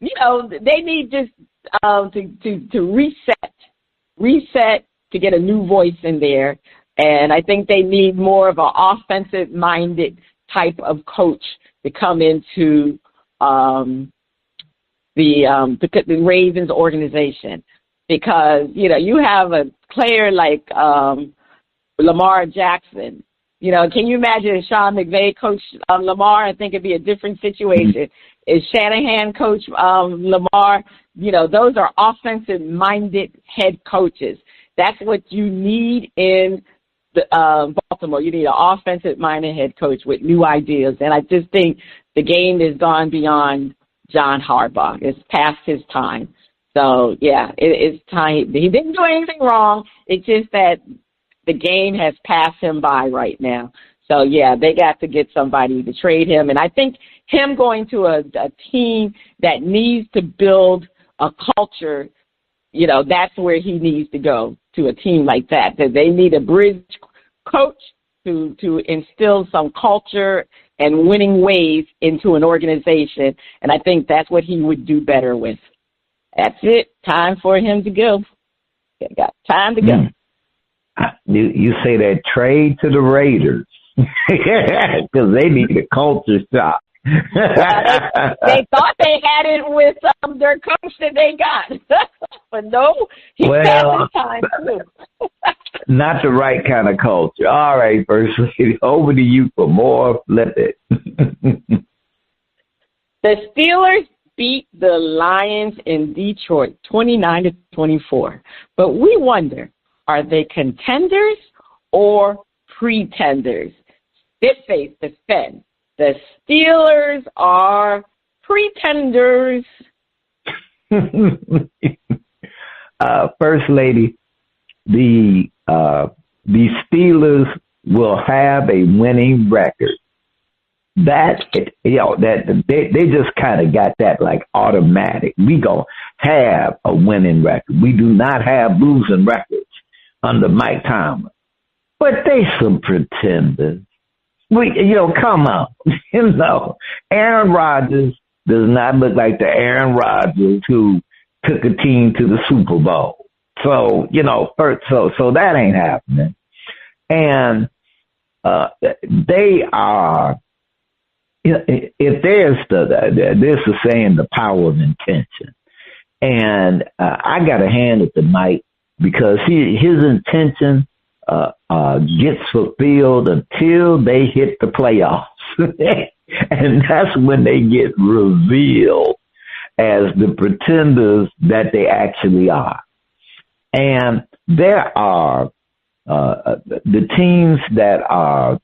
they need just to reset, to get a new voice in there. And I think they need more of an offensive-minded type of coach to come into the Ravens organization. Because, you know, you have a player like Lamar Jackson. You know, can you imagine if Sean McVay coached Lamar? I think it'd be a different situation. Is Shanahan coach Lamar? You know, those are offensive-minded head coaches. That's what you need in Baltimore. You need an offensive-minded head coach with new ideas. And I just think the game has gone beyond John Harbaugh. It's past his time. So, yeah, it's time. He didn't do anything wrong. It's just that the game has passed him by right now. So, yeah, they got to get somebody to trade him. And I think him going to a team that needs to build a culture, you know, that's where he needs to go, to a team like that. That they need a bridge coach to instill some culture and winning ways into an organization. And I think that's what he would do better with. That's it. Time for him to go. Got time to go. You say that trade to the Raiders because they need a culture shock. They thought they had it with their coach that they got, but no, he passed his time too. Not the right kind of culture. All right, First Lady, over to you for more. Let it. The Steelers beat the Lions in Detroit 29-24, but we wonder, are they contenders or pretenders? Spit-face defend. The Steelers are pretenders. First Lady, the Steelers will have a winning record. That they just kind of got that like automatic. We gonna have a winning record. We do not have losing records under Mike Tomlin, but they some pretenders. Come on. Aaron Rodgers does not look like the Aaron Rodgers who took a team to the Super Bowl. So, so that ain't happening. And they are, if there's this is saying the power of intention. And I got to hand it to Mike because his intention gets fulfilled until they hit the playoffs. And that's when they get revealed as the pretenders that they actually are. And there are the teams that are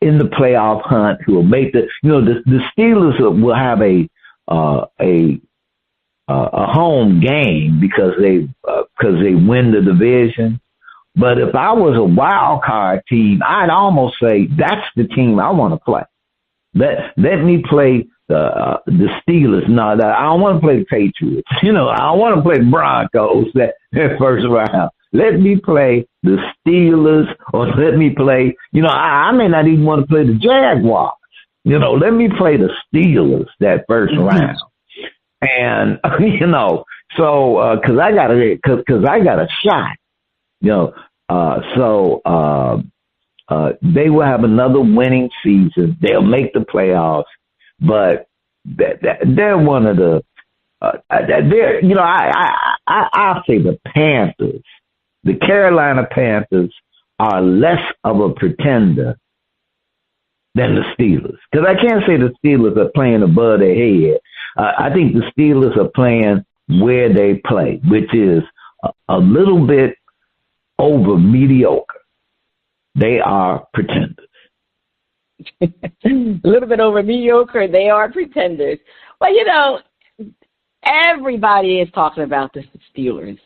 in the playoff hunt who will make the Steelers will have a home game because they win the division. But if I was a wild card team, I'd almost say that's the team I want to play. Let me play the Steelers. No, I don't want to play the Patriots. I don't want to play the Broncos that first round. Let me play the Steelers, or let me play. I may not even want to play the Jaguars. Let me play the Steelers that first round. And so because I got a shot. They will have another winning season. They'll make the playoffs, but they're one of the. I'll say the Panthers, the Carolina Panthers, are less of a pretender than the Steelers, because I can't say the Steelers are playing above their head. I think the Steelers are playing where they play, which is a little bit over mediocre. They are pretenders. A little bit over mediocre. They are pretenders. Well, everybody is talking about the Steelers.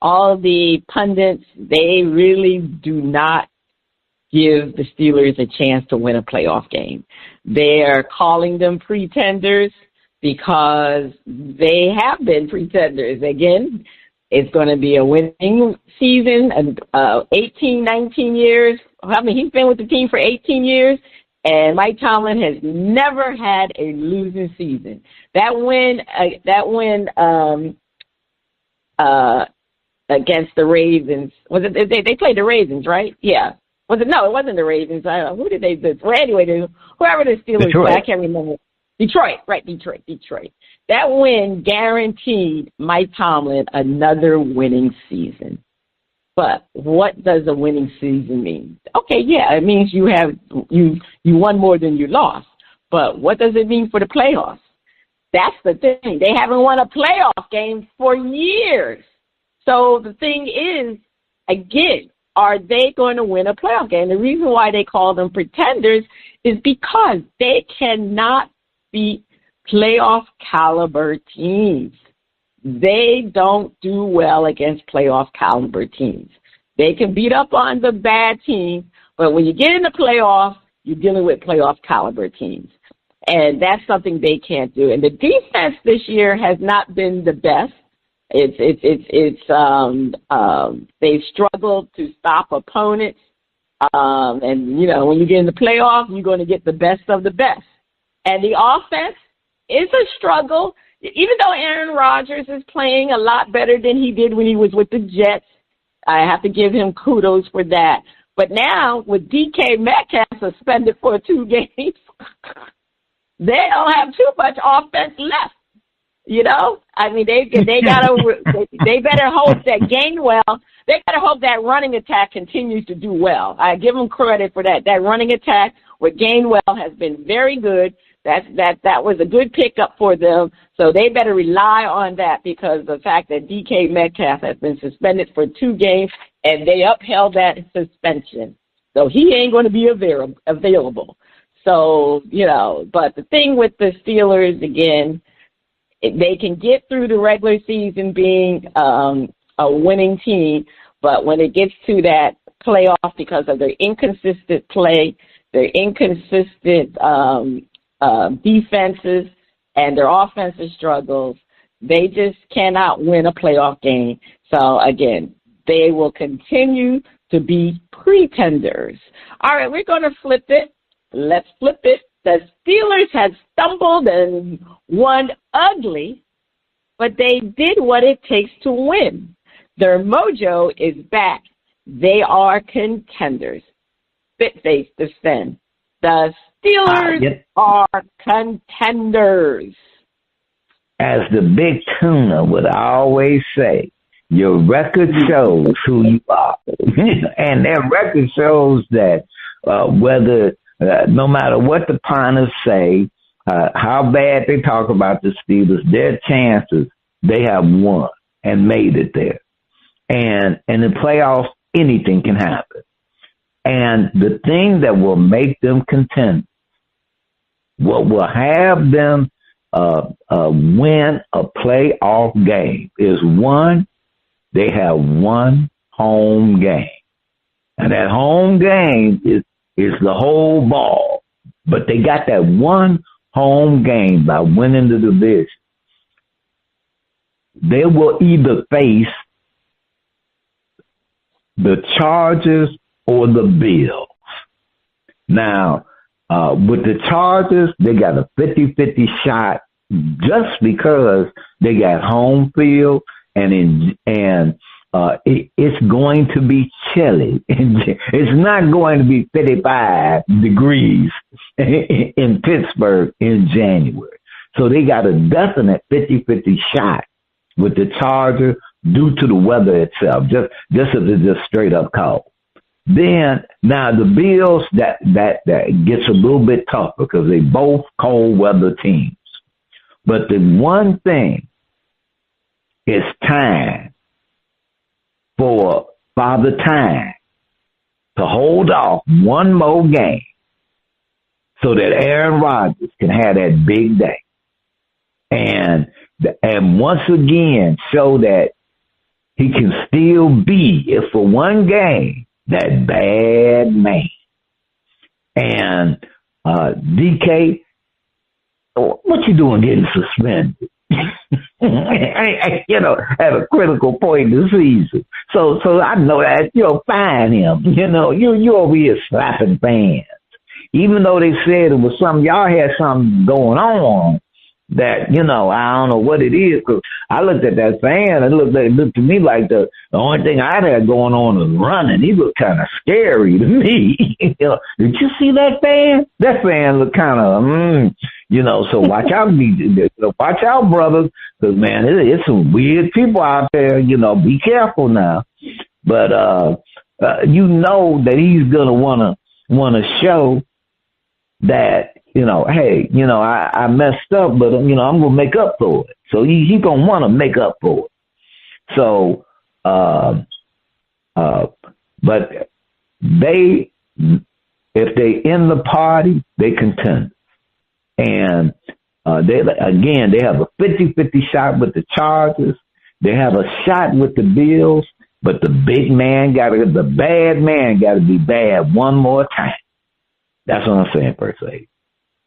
All the pundits, they really do not give the Steelers a chance to win a playoff game. They're calling them pretenders because they have been pretenders. Again, it's going to be a winning season, 18, 19 years. He's been with the team for 18 years, and Mike Tomlin has never had a losing season. That win against the Ravens, was it? They played the Ravens, right? Yeah. Was it? No, it wasn't the Ravens. Who did they do? Well, anyway, whoever the Steelers were, I can't remember. Detroit, right? Detroit. That win guaranteed Mike Tomlin another winning season. But what does a winning season mean? Okay, yeah, it means you won more than you lost. But what does it mean for the playoffs? That's the thing. They haven't won a playoff game for years. So the thing is, again, are they going to win a playoff game? The reason why they call them pretenders is because they cannot beat playoff caliber teams. They don't do well against playoff caliber teams. They can beat up on the bad team, but when you get in the playoffs, you're dealing with playoff caliber teams. And that's something they can't do. And the defense this year has not been the best. They've struggled to stop opponents. And, you know, when you get in the playoff, you're going to get the best of the best. And the offense is a struggle. Even though Aaron Rodgers is playing a lot better than he did when he was with the Jets, I have to give him kudos for that. But now, with DK Metcalf suspended for 2 games, they don't have too much offense left. You know, I mean, they better hope that Gainwell. They better hope that running attack continues to do well. I give them credit for that. That running attack with Gainwell has been very good. That was a good pickup for them. So they better rely on that, because the fact that DK Metcalf has been suspended for 2 games and they upheld that suspension, so he ain't going to be available. So, you know, but the thing with the Steelers, again, they can get through the regular season being a winning team, but when it gets to that playoff, because of their inconsistent play, their inconsistent defenses, and their offensive struggles, they just cannot win a playoff game. So, again, they will continue to be pretenders. All right, we're going to flip it. Let's flip it. The Steelers had stumbled and won ugly, but they did what it takes to win. Their mojo is back. They are contenders. Spit-face defend. The Steelers are contenders. As the big tuna would always say, your record shows who you are. And their record shows that whether no matter what the punters say, how bad they talk about the Steelers, their chances, they have won and made it there. And in the playoffs, anything can happen. And the thing that will make them contend, what will have them win a playoff game is, one, they have one home game. And that home game is the whole ball. But they got that one home game by winning the division. They will either face the Chargers or the Bills. Now, with the Chargers, they got a 50-50 shot just because they got home field, and it's going to be chilly. It's not going to be 55 degrees in Pittsburgh in January. So they got a definite 50-50 shot with the Chargers due to the weather itself, just if it's just straight up cold. Then, now the Bills, that gets a little bit tough because they both cold weather teams. But the one thing, it's time for Father Time to hold off one more game so that Aaron Rodgers can have that big day. And once again show that he can still be, if for one game, that bad man. And DK, what you doing getting suspended? At a critical point in the season. So I know that, fine him. You over here slapping fans. Even though they said it was something, y'all had something going on that, I don't know what it is. Cause I looked at that fan and it looked to me like the only thing I had going on was running. He looked kind of scary to me. Did you see that fan? That fan looked kind of, so watch out, watch out, brothers. Cause man, it's some weird people out there, be careful now. But, that he's going to want to show that, hey, I messed up, but, I'm going to make up for it. So he's going to want to make up for it. So, but if they in the party, they contend. And, they have a 50-50 shot with the Chargers. They have a shot with the Bills, but the bad man got to be bad one more time. That's what I'm saying, per se.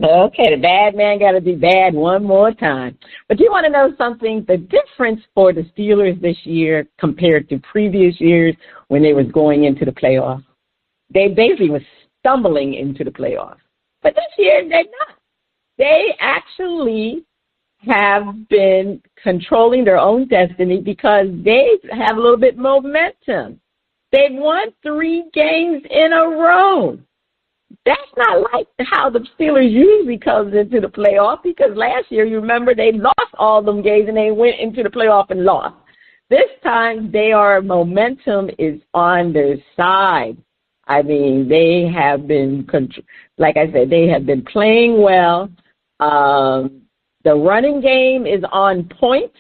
Okay, the bad man got to be bad one more time. But you want to know something? The difference for the Steelers this year compared to previous years when they was going into the playoffs, they basically were stumbling into the playoffs. But this year, they're not. They actually have been controlling their own destiny because they have a little bit momentum. They've won 3 games in a row. That's not like how the Steelers usually comes into the playoff, because last year, you remember, they lost all them games and they went into the playoff and lost. This time, momentum is on their side. I mean, they have been, like I said, they have been playing well. The running game is on point.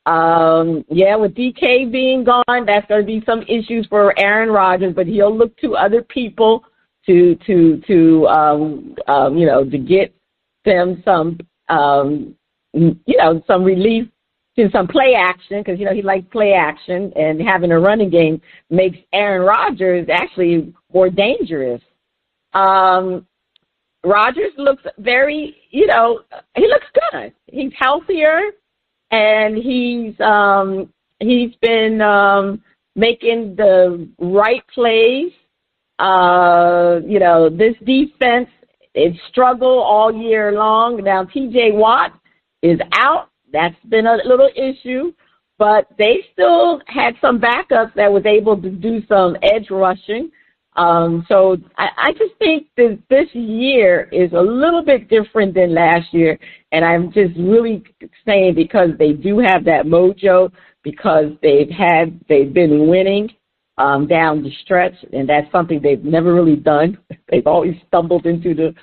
With DK being gone, that's going to be some issues for Aaron Rodgers, but he'll look to other people to get them some, some relief to some play action, because, he likes play action, and having a running game makes Aaron Rodgers actually more dangerous. Rodgers looks very, he looks good. He's healthier, and he's been making the right plays. This defense, it struggled all year long. Now, T.J. Watt is out. That's been a little issue, but they still had some backups that was able to do some edge rushing. So I just think that this year is a little bit different than last year, and I'm just really saying because they do have that mojo, because they've been winning down the stretch, and that's something they've never really done. They've always stumbled into the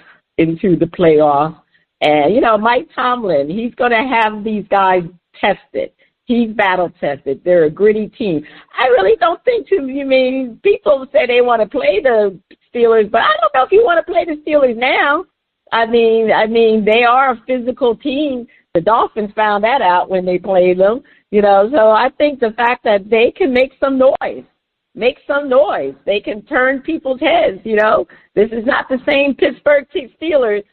playoffs. And, Mike Tomlin, he's going to have these guys tested. He's battle-tested. They're a gritty team. I really don't think people say they want to play the Steelers, but I don't know if you want to play the Steelers now. I mean, they are a physical team. The Dolphins found that out when they played them, So I think the fact that they can make some noise. They can turn people's heads, This is not the same Pittsburgh Steelers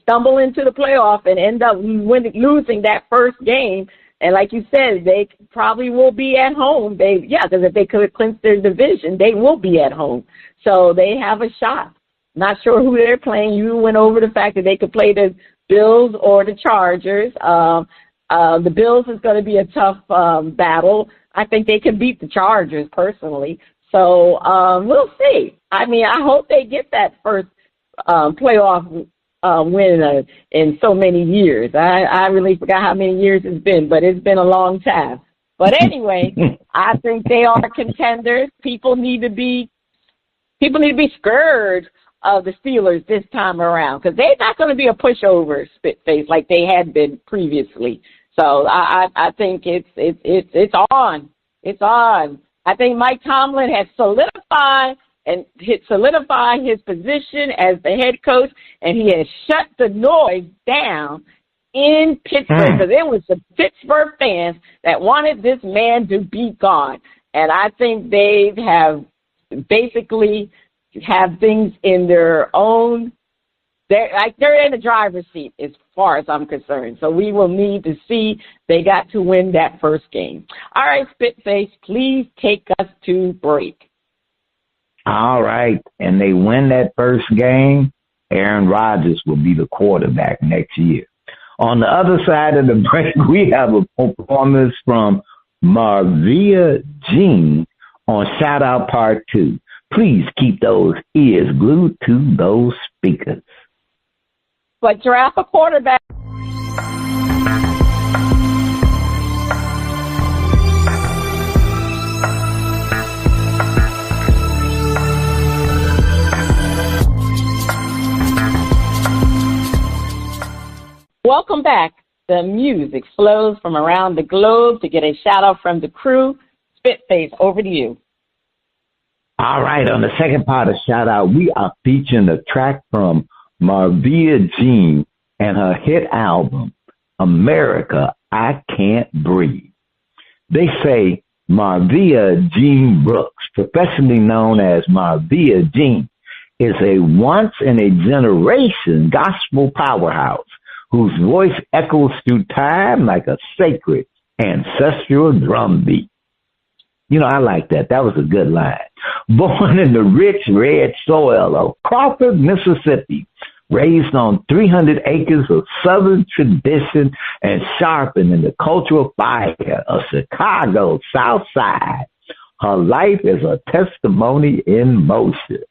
stumble into the playoff and end up losing that first game. And like you said, they probably will be at home. Because if they could clinch their division, they will be at home. So they have a shot. Not sure who they're playing. You went over the fact that they could play the Bills or the Chargers. The Bills is going to be a tough battle. I think they can beat the Chargers personally. So we'll see. I mean, I hope they get that first playoff win in so many years. I really forgot how many years it's been, but it's been a long time. But anyway, I think they are contenders. People need to be scared of the Steelers this time around, because they're not going to be a pushover spit face like they had been previously. So I think it's on. It's on. I think Mike Tomlin has solidified his position as the head coach, and he has shut the noise down in Pittsburgh, because it was the Pittsburgh fans that wanted this man to be gone. And I think they have basically have things in their own. They're in the driver's seat as far as I'm concerned. So we will need to see. They got to win that first game. All right, Spitface, please take us to break. All right, and they win that first game, Aaron Rodgers will be the quarterback next year. On the other side of the break, we have a performance from Marvia Jean on Shout Out Part 2. Please keep those ears glued to those speakers. But draft a quarterback. Welcome back. The music flows from around the globe to get a shout out from the crew. Spitface, over to you. All right, on the second part of Shout Out, we are featuring a track from Marvia Jean and her hit album, America, I Can't Breathe. They say Marvia Jean Brooks, professionally known as Marvia Jean, is a once-in-a-generation gospel powerhouse whose voice echoes through time like a sacred ancestral drum beat. I like that. That was a good line. Born in the rich red soil of Crawford, Mississippi, raised on 300 acres of Southern tradition and sharpened in the cultural fire of Chicago's South Side, her life is a testimony in motion.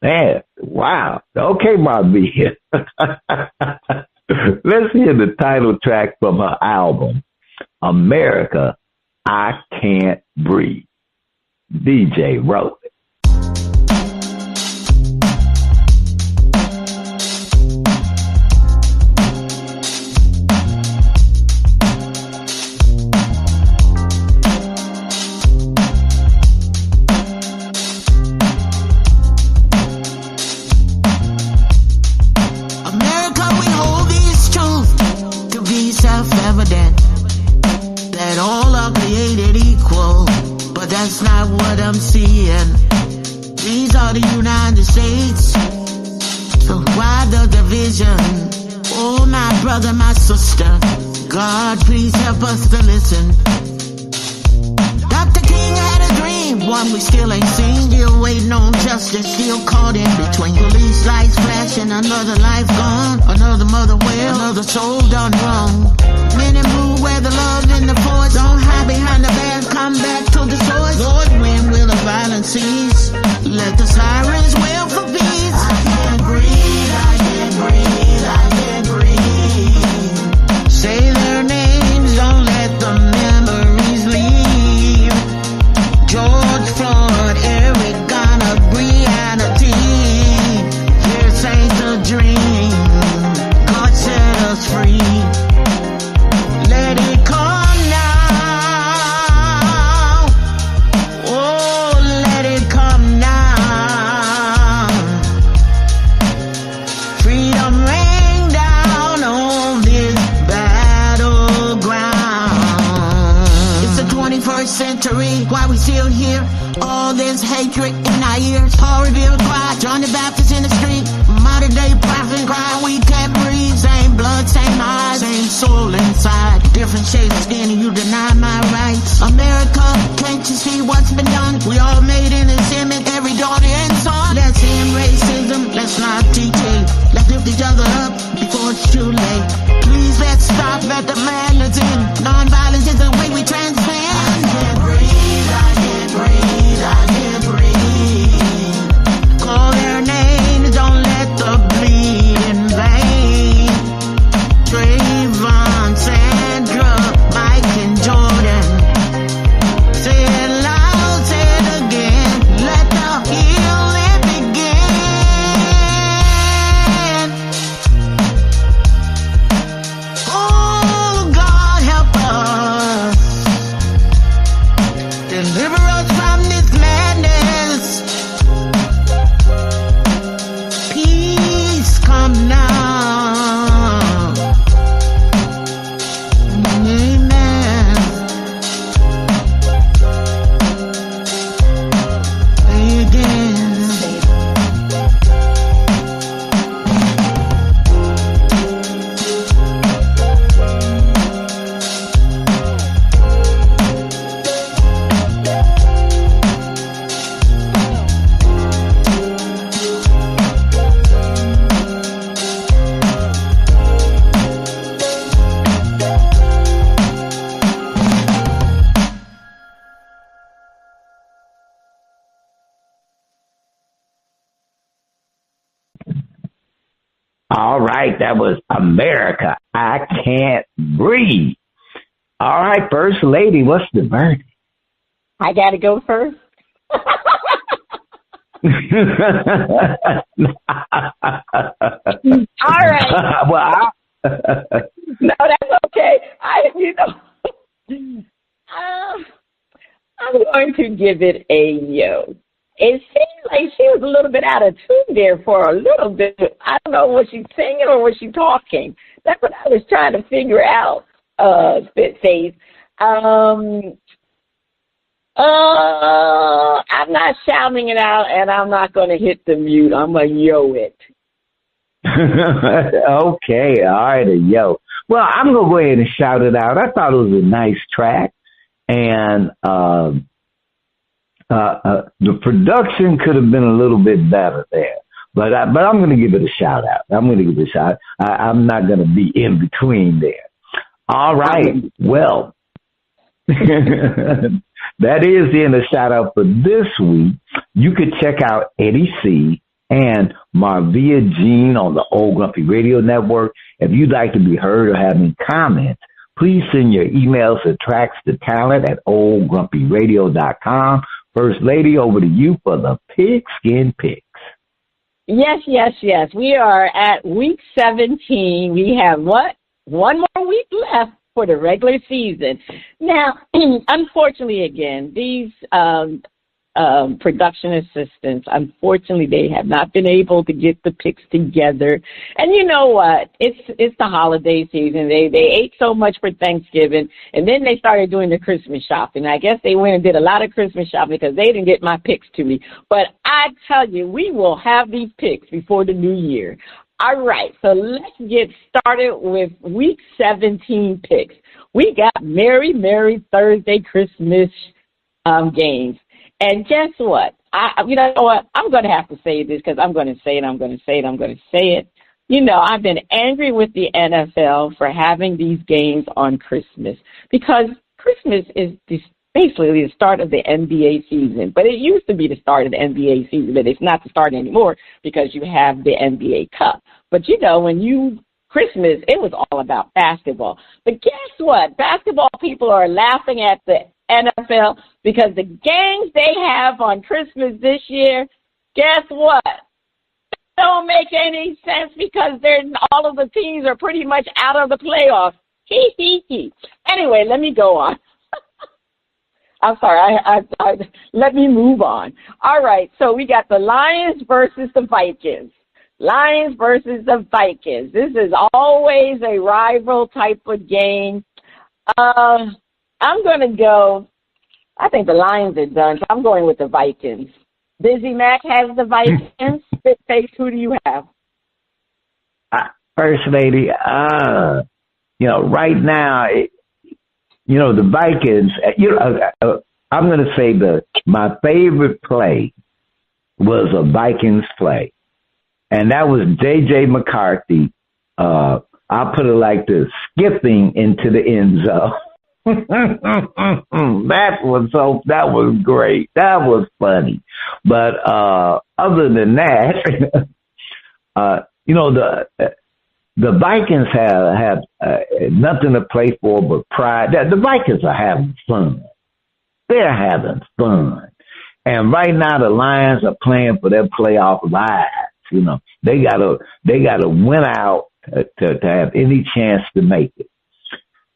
Man, wow. Okay, Marvia. Let's hear the title track from her album, America, I Can't Breathe. DJ wrote it. That's not what I'm seeing. These are the United States. So why the division? Oh, my brother, my sister, God, please help us to listen. Dr. King had a dream, one we still ain't seen. Still waiting on justice, still caught in between. Police lights flashing, another life gone, another mother well, another soul done wrong. Men and blue wear the love in the force. Don't hide behind the band, come back to the source. Lord, when will the violence cease? Let the sirens wail for peace. I can't breathe, I can't breathe, I can't breathe. Say their names, don't let the memories leave. George Floyd, Eric Garner, Breonna Taylor. This ain't a dream. God set us free. Let it come now. Oh, let it come now. Freedom rain down on this battleground. It's the 21st century. Why we still here? All this hatred in our ears. Paul Revere cry, John the Baptist in the street. Modern day prophet cry, we can't breathe. Same blood, same eyes, same soul inside. Different shade of skin and you deny my rights. America, can't you see what's been done? We all made in His image, every daughter and son. Let's end racism, let's not teach hate. Let's lift each other up before it's too late. Please let's stop at the madness in. Non-violence is the way we transcend. I can't breathe, I can't breathe, I can't breathe. Call their names, don't let the bleed in vain. Trayvon, Sandra, Mike and Jordan. Say it loud, say it again. Let the healing begin. Oh, God help us. Deliver us from this madness. Peace come now. Amen. Say again. All right, that was America, I Can't Breathe. All right, First Lady, what's the verdict? I got to go first. All right. Well, No, that's okay. I'm going to give it a yo. It seems like she was a little bit out of tune there for a little bit. I don't know, was she singing or was she talking? That's what I was trying to figure out, Spitface. I'm not shouting it out, and I'm not going to hit the mute. I'm going to yo it. Okay, all right, yo. Well, I'm going to go ahead and shout it out. I thought it was a nice track. And the production could have been a little bit better there. But I'm going to give it a shout out. I'm not going to be in between there. All right. Well, that is the end of shout out for this week. You could check out Eddie C. and Marvia Jean on the Old Grumpy Radio Network. If you'd like to be heard or have any comments, please send your emails to tracks2talent@oldgrumpyradio.com. First Lady, over to you for the Pigskin Picks. Yes. We are at week 17. We have what? One more week left for the regular season. Now, unfortunately, again, these production assistants, unfortunately, they have not been able to get the picks together. And you know what? It's the holiday season. They ate so much for Thanksgiving, and then they started doing the Christmas shopping. I guess they went and did a lot of Christmas shopping because they didn't get my picks to me. But I tell you, we will have these picks before the new year. All right, so let's get started with week 17 picks. We got Merry, Merry Thursday Christmas games. And guess what? You know what? I'm going to have to say this because I'm going to say it. You know, I've been angry with the NFL for having these games on Christmas because Christmas is basically the start of the NBA season. But it used to be the start of the NBA season, but it's not the start anymore because you have the NBA Cup. But, you know, Christmas, it was all about basketball. But guess what? Basketball people are laughing at the NFL because the games they have on Christmas this year, guess what? Don't make any sense because all of the teams are pretty much out of the playoffs. Anyway, let me go on. I'm sorry. Let me move on. All right, so we got the Lions versus the Vikings. Lions versus the Vikings. This is always a rival type of game. I'm going to go, I think the Lions are done, so I'm going with the Vikings. Busy Mac has the Vikings. Spit face, who do you have? First Lady, right now, the Vikings, I'm going to say my favorite play was a Vikings play, and that was J.J. McCarthy. I'll put it like this, skipping into the end zone. That was great. That was funny. But other than that, the Vikings have nothing to play for but pride. The Vikings are having fun. They're having fun. And right now the Lions are playing for their playoff lives. You know, they gotta win out to have any chance to make it.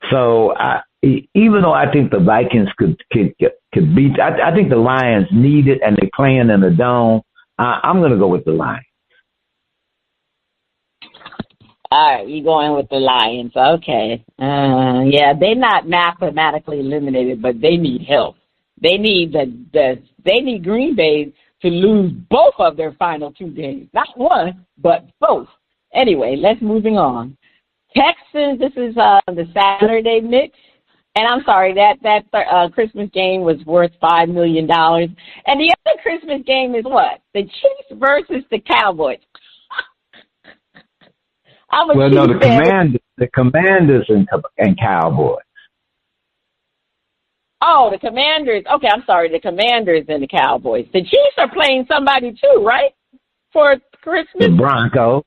So even though I think the Vikings could beat, I think the Lions need it, and they're playing in the dome. I'm going to go with the Lions. All right, you're going with the Lions. Okay. Yeah, they're not mathematically eliminated, but they need help. They need they need Green Bay to lose both of their final two games. Not one, but both. Anyway, let's moving on. Texans, this is the Saturday mix. And I'm sorry, that Christmas game was worth $5 million. And the other Christmas game is what? The Chiefs versus the Cowboys. The Commanders and Cowboys. Oh, the Commanders. Okay, I'm sorry, the Commanders and the Cowboys. The Chiefs are playing somebody too, right? For Christmas? The Broncos.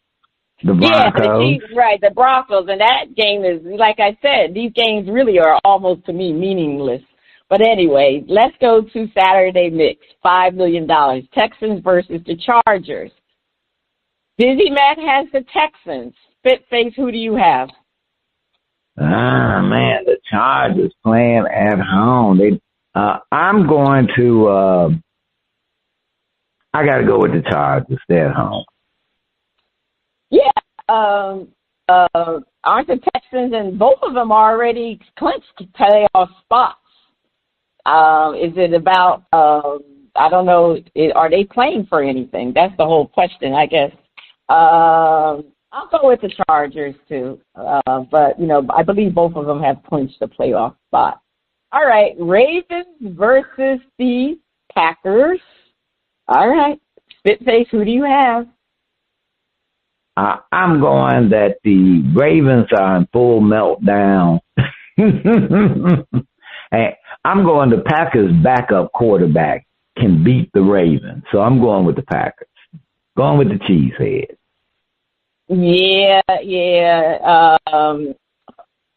Yeah, the Chiefs, right, the Broncos. And that game is, like I said, these games really are almost, to me, meaningless. But anyway, let's go to Saturday mix, $5 million. Texans versus the Chargers. Busy Matt has the Texans. Spitface, who do you have? Man, the Chargers playing at home. I'm going to, I got to go with the Chargers. They're at home. Yeah, aren't the Texans, and both of them already clinched playoff spots. Is it about, I don't know, are they playing for anything? That's the whole question, I guess. I'll go with the Chargers, too. But, I believe both of them have clinched the playoff spot. All right, Ravens versus the Packers. All right, Spitface, who do you have? I'm going that the Ravens are in full meltdown. And I'm going the Packers' backup quarterback can beat the Ravens. So I'm going with the Packers. Going with the Cheeseheads. Yeah.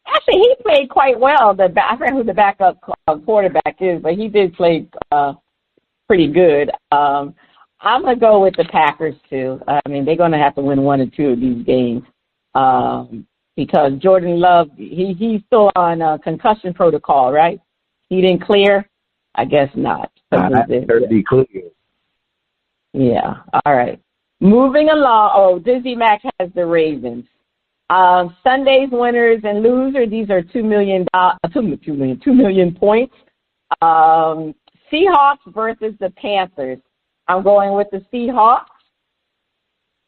Actually, he played quite well. I forget who the backup quarterback is, but he did play pretty good. I'm going to go with the Packers, too. I mean, they're going to have to win one or two of these games because Jordan Love, he's still on concussion protocol, right? He didn't clear? I guess not. Be clear. Yeah, all right. Moving along, Dizzy Mac has the Ravens. Sunday's winners and losers, these are 2 million points. Seahawks versus the Panthers. I'm going with the Seahawks.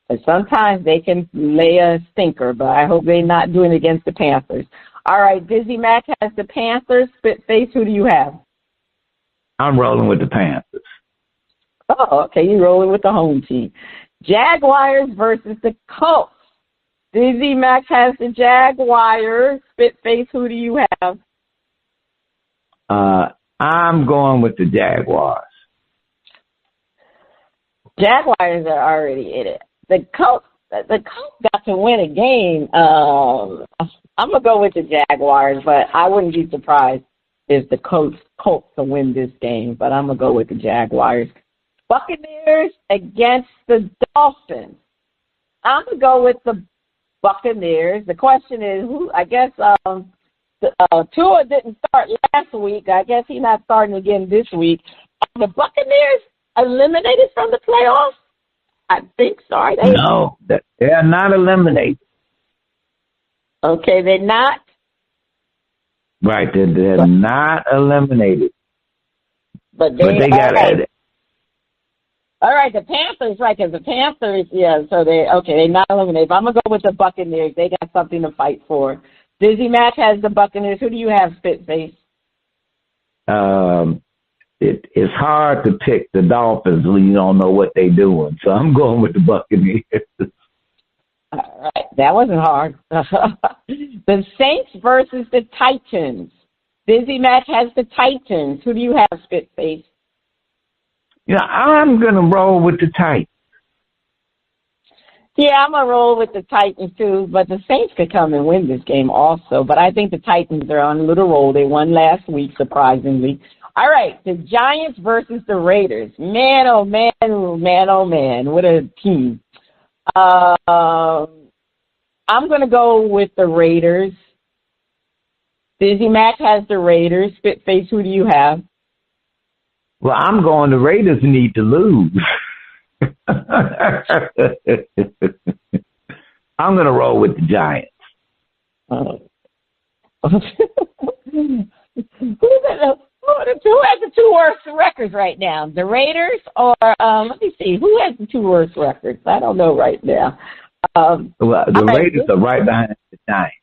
But sometimes they can lay a stinker, but I hope they're not doing it against the Panthers. All right, Dizzy Mac has the Panthers. Spitface, who do you have? I'm rolling with the Panthers. Oh, okay, you're rolling with the home team. Jaguars versus the Colts. Dizzy Mac has the Jaguars. Spitface, who do you have? I'm going with the Jaguars. Jaguars are already in it. The Colts got to win a game. I'm going to go with the Jaguars, but I wouldn't be surprised if the Colts to win this game, but I'm going to go with the Jaguars. Buccaneers against the Dolphins. I'm going to go with the Buccaneers. The question is, who? I guess Tua didn't start last week. I guess he's not starting again this week. Are the Buccaneers eliminated from the playoffs? I think so. Are they? No, they are not eliminated. Okay, they're not? Right, they're not eliminated. But they got it. All right, the Panthers, right, because the Panthers, yeah, so they're not eliminated. But I'm going to go with the Buccaneers. They got something to fight for. Dizzy Mac has the Buccaneers. Who do you have, Spitface? It's hard to pick the Dolphins when you don't know what they're doing. So I'm going with the Buccaneers. All right, that wasn't hard. The Saints versus the Titans. Dizzy Mac has the Titans. Who do you have, Spitface? Yeah, I'm going to roll with the Titans. Yeah, I'm going to roll with the Titans, too. But the Saints could come and win this game also. But I think the Titans are on a little roll. They won last week, surprisingly. All right, the Giants versus the Raiders. Man, oh, man, oh, man, oh, man. What a team. I'm going to go with the Raiders. Dizzy Mac has the Raiders. Spitface, who do you have? Well, I'm going, the Raiders need to lose. I'm going to roll with the Giants. Who has the two worst records right now? The Raiders or, let me see, who has the two worst records? I don't know right now. The Raiders are right behind the Giants.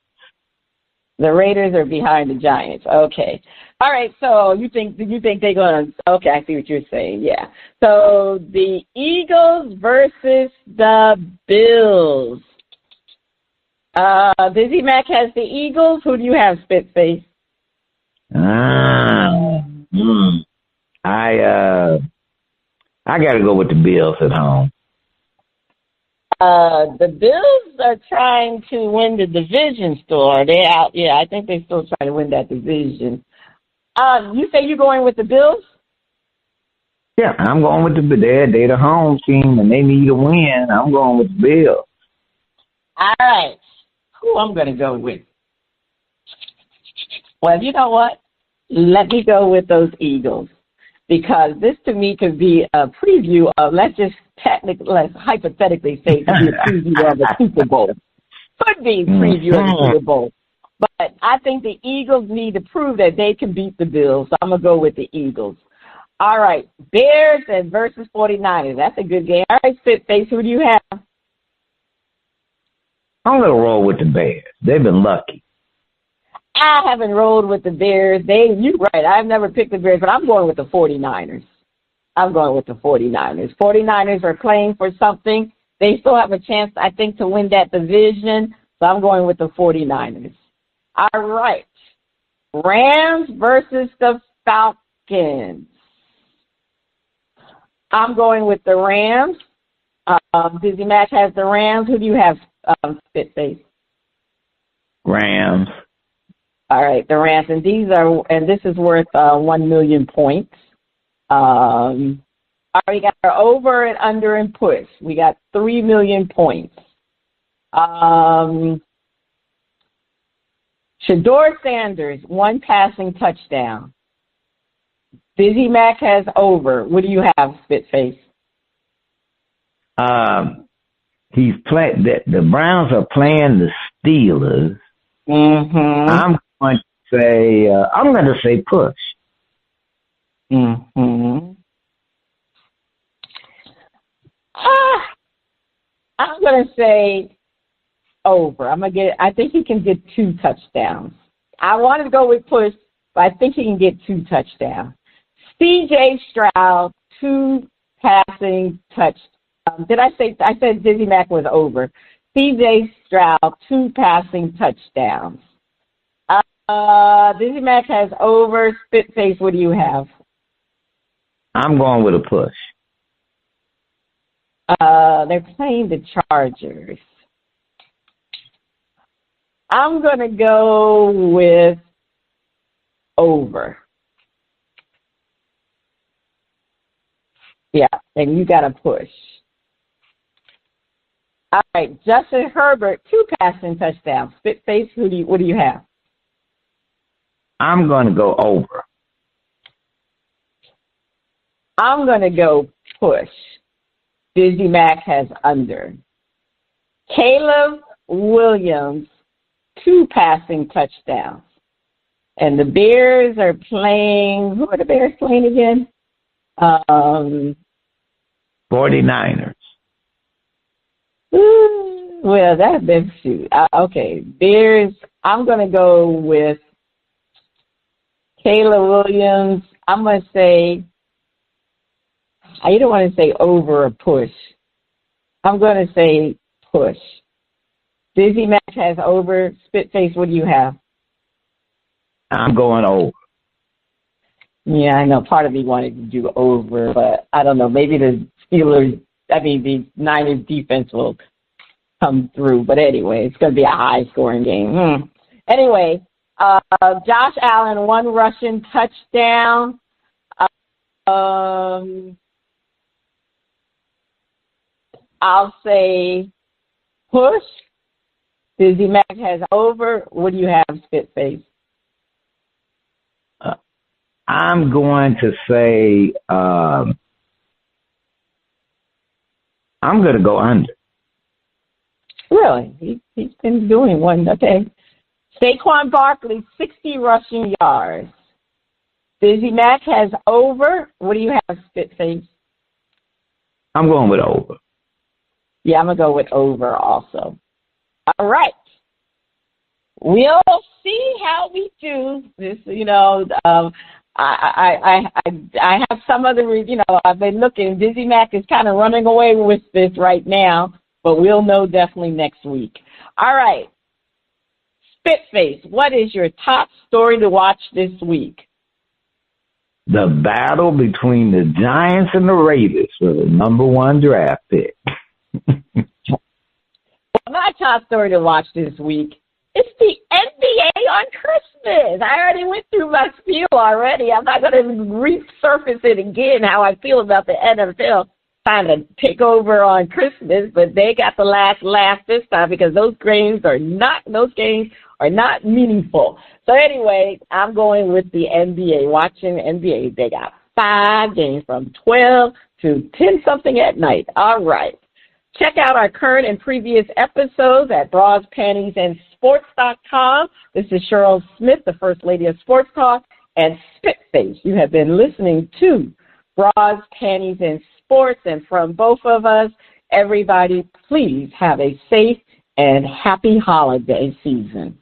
The Raiders are behind the Giants. Okay. All right. So you think they're going to? Okay, I see what you're saying. Yeah. So the Eagles versus the Bills. Dizzy Mac has the Eagles. Who do you have, Spitface? I got to go with the Bills at home. The Bills are trying to win the division store. They're out. Yeah, I think they're still trying to win that division. You say you're going with the Bills? Yeah, I'm going with they're the home team and they need a win. I'm going with the Bills. All right. Who I'm going to go with? Well, you know what? Let me go with those Eagles. Because this to me could be a preview of, let's hypothetically say, it could be a preview of the Super Bowl. Could be a preview of the Super Bowl. But I think the Eagles need to prove that they can beat the Bills. So I'm going to go with the Eagles. All right. Bears and versus 49ers. That's a good game. All right, Spitface, who do you have? I'm going to roll with the Bears. They've been lucky. I haven't rolled with the Bears. You're right. I've never picked the Bears, but I'm going with the 49ers. I'm going with the 49ers. 49ers are playing for something. They still have a chance, I think, to win that division. So I'm going with the 49ers. All right. Rams versus the Falcons. I'm going with the Rams. Dizzy Mac has the Rams. Who do you have, Spitface? Rams. All right, the Rams. And this is worth 1 million points. All right, we got our over and under and push. We got 3 million points. Shador Sanders, 1 passing touchdown. Dizzy Mac has over. What do you have, Spitface? The Browns are playing the Steelers. Mm-hmm. I'm going to say push. Mm-hmm. I'm going to say over. I think he can get 2 touchdowns. I wanted to go with push, but I think he can get 2 touchdowns. C.J. Stroud, 2 passing touchdowns. I said Dizzy Mac was over. C.J. Stroud, 2 passing touchdowns. Dizzy Mac has over. Spitface, what do you have? I'm going with a push. They're playing the Chargers. I'm going to go with over. Yeah, and you got to push. All right, Justin Herbert, 2 passing touchdowns. Spitface, what do you have? I'm going to go over. I'm going to go push. Dizzy Mac has under. Caleb Williams, 2 passing touchdowns. And the Bears are playing, who are the Bears playing again? 49ers. Well, that's been shoot. Okay, Bears, I'm going to go with Caleb Williams. I'm going to say, you don't want to say over or push. I'm going to say push. Dizzy Mac has over. Spitface, what do you have? I'm going over. Yeah, I know. Part of me wanted to do over, but I don't know. Maybe the Niners defense will come through. But anyway, it's going to be a high-scoring game. Anyway, Josh Allen, 1 rushing touchdown. I'll say push. Dizzy Mac has over. What do you have, Spitface? I'm going to say I'm going to go under. Really? He's been doing one. Okay. Saquon Barkley, 60 rushing yards. Dizzy Mac has over. What do you have, Spitface? I'm going with over. Yeah, I'm going to go with over also. All right. We'll see how we do this, I have some other, I've been looking. Dizzy Mac is kind of running away with this right now, but we'll know definitely next week. All right. Spitface, what is your top story to watch this week? The battle between the Giants and the Raiders for the #1 draft pick. My top story to watch this week is the NBA on Christmas. I already went through my spiel already. I'm not going to resurface it again, how I feel about the NFL trying to take over on Christmas, but they got the last laugh this time because those games are not meaningful. So anyway, I'm going with the NBA, watching NBA. They got 5 games from 12 to 10-something at night. All right. Check out our current and previous episodes at BrasPantiesAndSports.com. This is Cheryl Smith, the First Lady of Sports Talk, and Spitface. You have been listening to Bras, Panties, and Sports. And from both of us, everybody, please have a safe and happy holiday season.